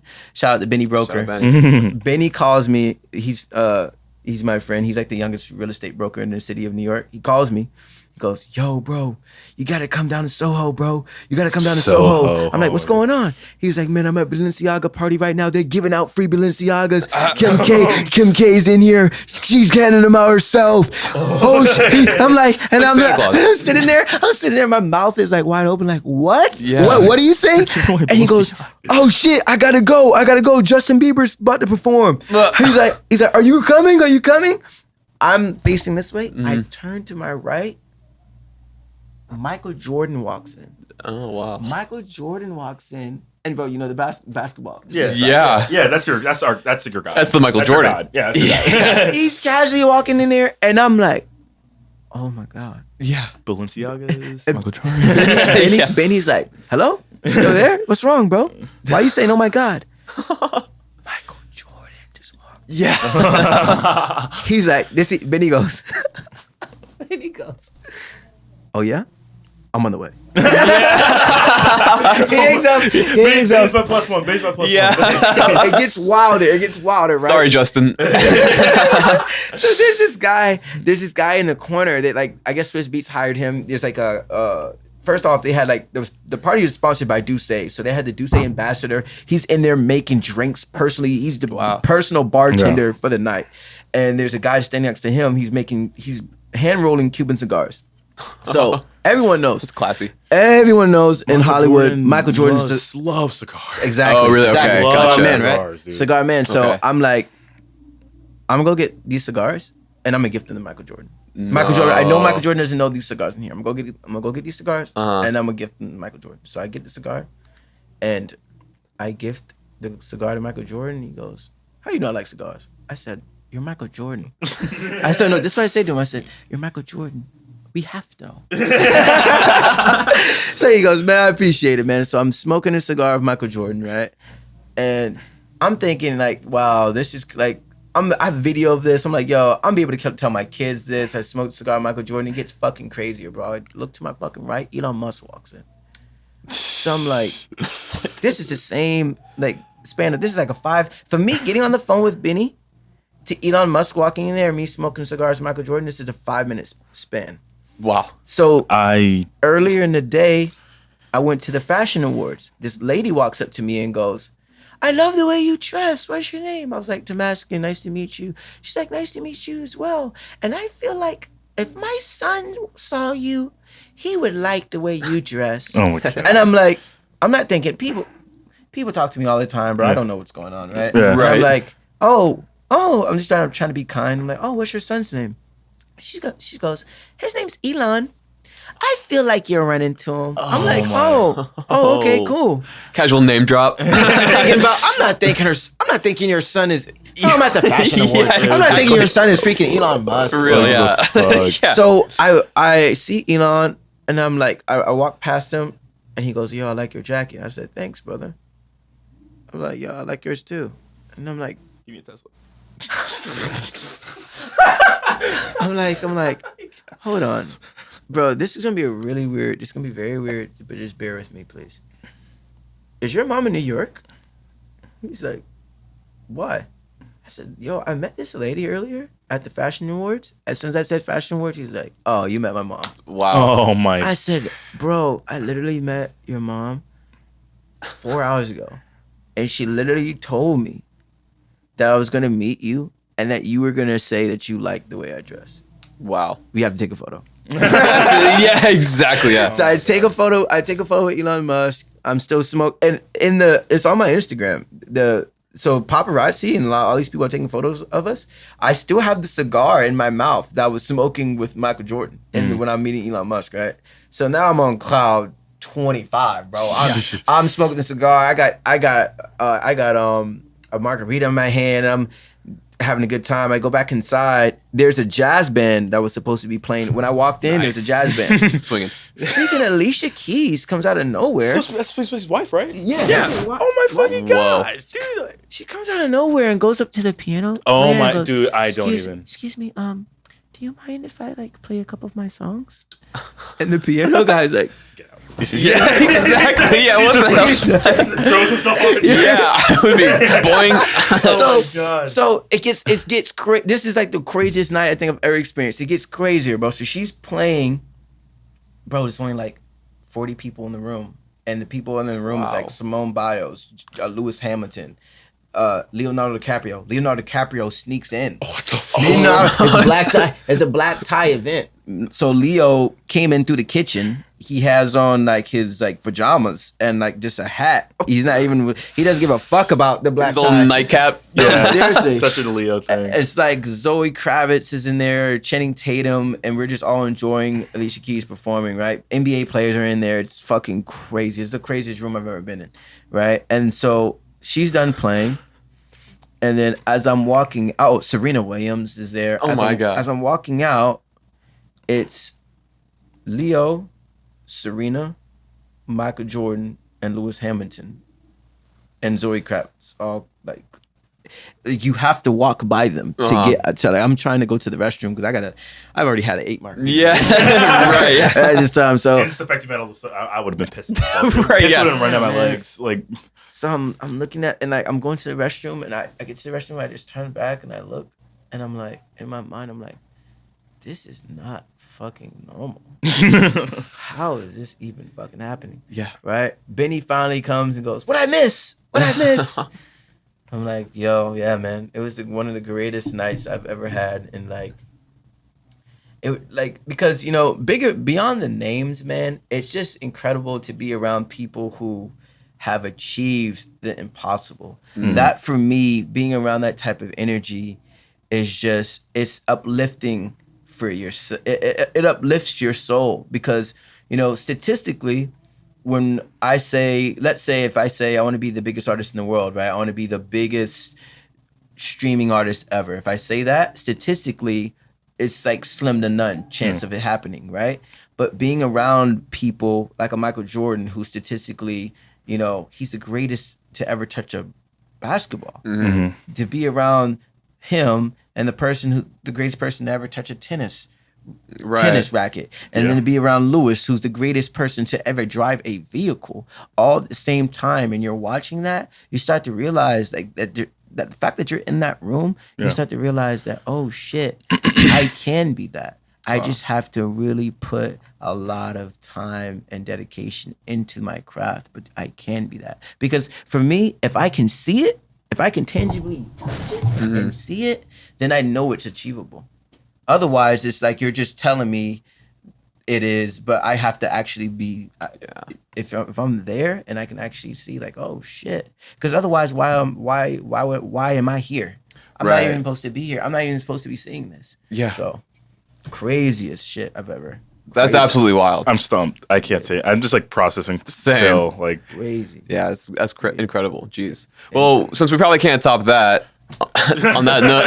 Broker. Benny calls me. He's my friend. He's like the youngest real estate broker in the city of New York. He calls me. He goes, yo, bro, you got to come down to Soho, bro. You got to come down to Soho. I'm like, what's going on? He's like, man, I'm at Balenciaga party right now. They're giving out free Balenciagas. Kim K's in here. She's handing them out herself. Oh, shit. I'm like, and I'm sitting there. My mouth is like wide open. Like, what? Yeah. What are you saying? And he goes, oh shit, I gotta go. Justin Bieber's about to perform. He's like, are you coming? I'm facing this way. I turn to my right. Michael Jordan walks in. Oh wow. Michael Jordan walks in, and bro, you know the basketball. Yeah. Yeah. That's your guy. That's the Michael That's your Jordan. god. Yeah. That's your god. He's casually walking in there, and I'm like, oh my god. Yeah. Balenciagas, Michael Jordan. Benny's like, hello, still there? What's wrong, bro? Why you saying, oh my god? Michael Jordan just walked. Yeah. He's like, Benny goes. Benny goes. Oh yeah, I'm on the way. He hangs up. Base by +1. Base by +1. Yeah. So it gets wilder. Right? Sorry, Justin. So there's this guy in the corner that, like, I guess Swiss Beats hired him. There's like first off, they had like the party was sponsored by Douce, so they had the Douce ambassador. He's in there making drinks personally. He's the personal bartender for the night. And there's a guy standing next to him. He's hand rolling Cuban cigars. So everyone knows. It's classy. Everyone knows in Hollywood, Michael Jordan loves cigars. Exactly. Oh, really? Exactly. Okay, Cigar gotcha. man, right? Cigars, dude. Cigar man. So Okay. I'm like, I'm gonna go get these cigars and I'm gonna gift them to Michael Jordan. Michael Jordan. I know Michael Jordan doesn't know these cigars in here. I'm gonna go get these cigars and I'm gonna gift them to Michael Jordan. So I get the cigar and I gift the cigar to Michael Jordan. He goes, "How you know I like cigars?" I said, "You're Michael Jordan." I said, "No." This is what I said to him. I said, "You're Michael Jordan. We have to." So he goes, "Man, I appreciate it, man." So I'm smoking a cigar of Michael Jordan, right? And I'm thinking like, wow, this is like, I have video of this. I'm like, yo, I'm be able to tell my kids this. I smoked a cigar of Michael Jordan. It gets fucking crazier, bro. I look to my fucking right. Elon Musk walks in. So I'm like, this is the same like span of, this is like a 5. For me, getting on the phone with Benny to Elon Musk walking in there, me smoking cigars of Michael Jordan, this is a 5-minute span. Wow. So earlier in the day, I went to the fashion awards. This lady walks up to me and goes, "I love the way you dress. What's your name?" I was like, "Tamaskin, nice to meet you." She's like, "Nice to meet you as well. And I feel like if my son saw you, he would like the way you dress." Oh my god. And I'm like, I'm not thinking, people talk to me all the time, bro. I don't know what's going on, right? Yeah. And Right. I'm like, oh, I'm just trying to be kind. I'm like, "Oh, what's your son's name?" She goes, "His name's Elon. I feel like you're running to him." I'm like, oh, okay, cool. Casual name drop. I'm not thinking your son is. I'm at the fashion awards. Yeah, I'm not exactly. thinking your son is freaking Elon Musk. Really? What the Yeah. fuck? Yeah. So I see Elon and I'm like, I walk past him and he goes, "Yo, I like your jacket." I said, "Thanks, brother." I'm like, "Yo, I like yours too." And I'm like, Give me a Tesla. I'm like, hold on, bro. This is gonna be very weird, but just bear with me, please. Is your mom in New York? He's like, "Why?" I said, "Yo, I met this lady earlier at the fashion awards." As soon as I said fashion awards, he's like, "Oh, you met my mom." Wow. Oh my. I said, "Bro, I literally met your mom 4 hours ago, and she literally told me that I was gonna meet you." And that you were gonna say that you like the way I dress. Wow. We have to take a photo. Yeah, exactly. Yeah. So I take a photo with Elon Musk. I'm still smoking, and it's on my Instagram. So paparazzi and all these people are taking photos of us. I still have the cigar in my mouth that I was smoking with Michael Jordan, and when I'm meeting Elon Musk, right? So now I'm on cloud 25, bro. I'm smoking the cigar. I got a margarita in my hand. I'm having a good time. I go back inside. There's a jazz band that was supposed to be playing. When I walked in, There's a jazz band. Swinging. Freaking Alicia Keys comes out of nowhere. That's his wife, right? Yeah. Oh my fucking Whoa. gosh, dude. She comes out of nowhere and goes up to the piano. Oh player my, and goes, dude, I don't "Excuse- even. Excuse me, do you mind if I like play a couple of my songs?" And the piano guy's like, This is Exactly. Yeah. What the hell? throws himself up. Yeah. I would be boing. Oh my god. So it gets crazy. This is like the craziest night I think I've ever experienced. It gets crazier, bro. So she's playing, bro. There's only like 40 people in the room, and the people in the room is Wow. like Simone Biles, Lewis Hamilton, Leonardo DiCaprio. Leonardo DiCaprio sneaks in. What the fuck? It's a black tie. It's a black tie event. So Leo came in through the kitchen. He has on like his like pajamas and like just a hat. He's not even. He doesn't give a fuck about the black His tie. little nightcap. Yeah, seriously. Such a Leo thing. It's like Zoe Kravitz is in there, Channing Tatum, and we're just all enjoying Alicia Keys performing, right? NBA players are in there. It's fucking crazy. It's the craziest room I've ever been in, right? And so she's done playing. And then as I'm walking out, Serena Williams is there. Oh my God. As I'm walking out, it's Leo, Serena, Michael Jordan, and Lewis Hamilton, and Zoe Kravitz. All like, you have to walk by them to get. So like, I'm trying to go to the restroom because I've already had an 8 mark. Yeah, right. At this time, so And it's the fact you met all this, I would have been pissed. Myself. Right, Piss yeah. would have run down my legs. Like, so I'm looking at, and like I'm going to the restroom, and I get to the restroom, I just turn back and I look, and I'm like, in my mind, I'm like, this is not fucking normal. How is this even fucking happening? Yeah. Right? Benny finally comes and goes, "What I miss? What I miss?" I'm like, yo, yeah, man. It was one of the greatest nights I've ever had, and like, it like because bigger beyond the names, man. It's just incredible to be around people who have achieved the impossible. That for me, being around that type of energy, is just it's uplifting for your. It uplifts your soul because statistically, when I say, let's say if I say I want to be the biggest artist in the world, right? I want to be the biggest streaming artist ever. If I say that, statistically, it's like slim to none chance of it happening, right? But being around people like a Michael Jordan, who statistically, he's the greatest to ever touch a basketball. To be around him and the greatest person to ever touch a tennis racket, and then to be around Lewis, who's the greatest person to ever drive a vehicle, all at the same time, and you're watching that, you start to realize like that the fact that you're in that room, you start to realize that, oh shit, I can be that. I just have to really put a lot of time and dedication into my craft, but I can be that. Because for me, if I can see it, if I can tangibly touch it and see it, then I know it's achievable. Otherwise, it's like you're just telling me it is, but I have to actually be. If I'm there and I can actually see, like, oh shit, because otherwise, why am I here? I'm not even supposed to be here. I'm not even supposed to be seeing this. Yeah. So craziest shit I've ever. That's absolutely wild. I'm stumped. I can't say. I'm just like processing still. Like crazy. Yeah, that's incredible. Jeez. Well, since we probably can't top that. On that note,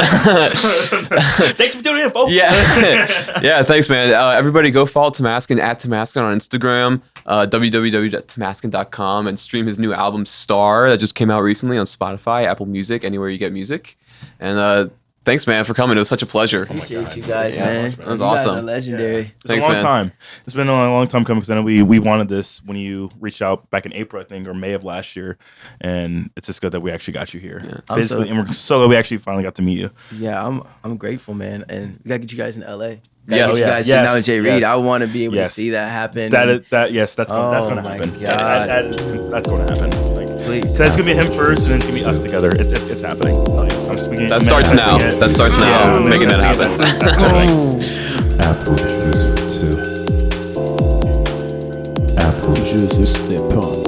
thanks for tuning in, folks. Yeah, thanks, man. Everybody, go follow Tamaskin at Tamaskin on Instagram, www.tamaskin.com, and stream his new album Star that just came out recently on Spotify, Apple Music, anywhere you get music. And thanks, man, for coming. It was such a pleasure. Appreciate you guys, man. That was you awesome. Guys are legendary. It's Thanks, a long man. time. It's been a long time coming because I know we wanted this when you reached out back in April, I think, or May of last year, and it's just good that we actually got you here physically, and we're so glad we actually finally got to meet you. Yeah, I'm grateful, man, and we gotta get you guys in LA. Yes. You guys sitting down with Jay Reed. I want to be able to see that happen. That's gonna my happen. God. That's gonna happen. Like, Please. So it's gonna be him first, and then it's gonna be us together. It's happening. Like, I'm speaking. That starts now. That starts now. Making that happen. Apple Juice 2. Apple Juice Step on.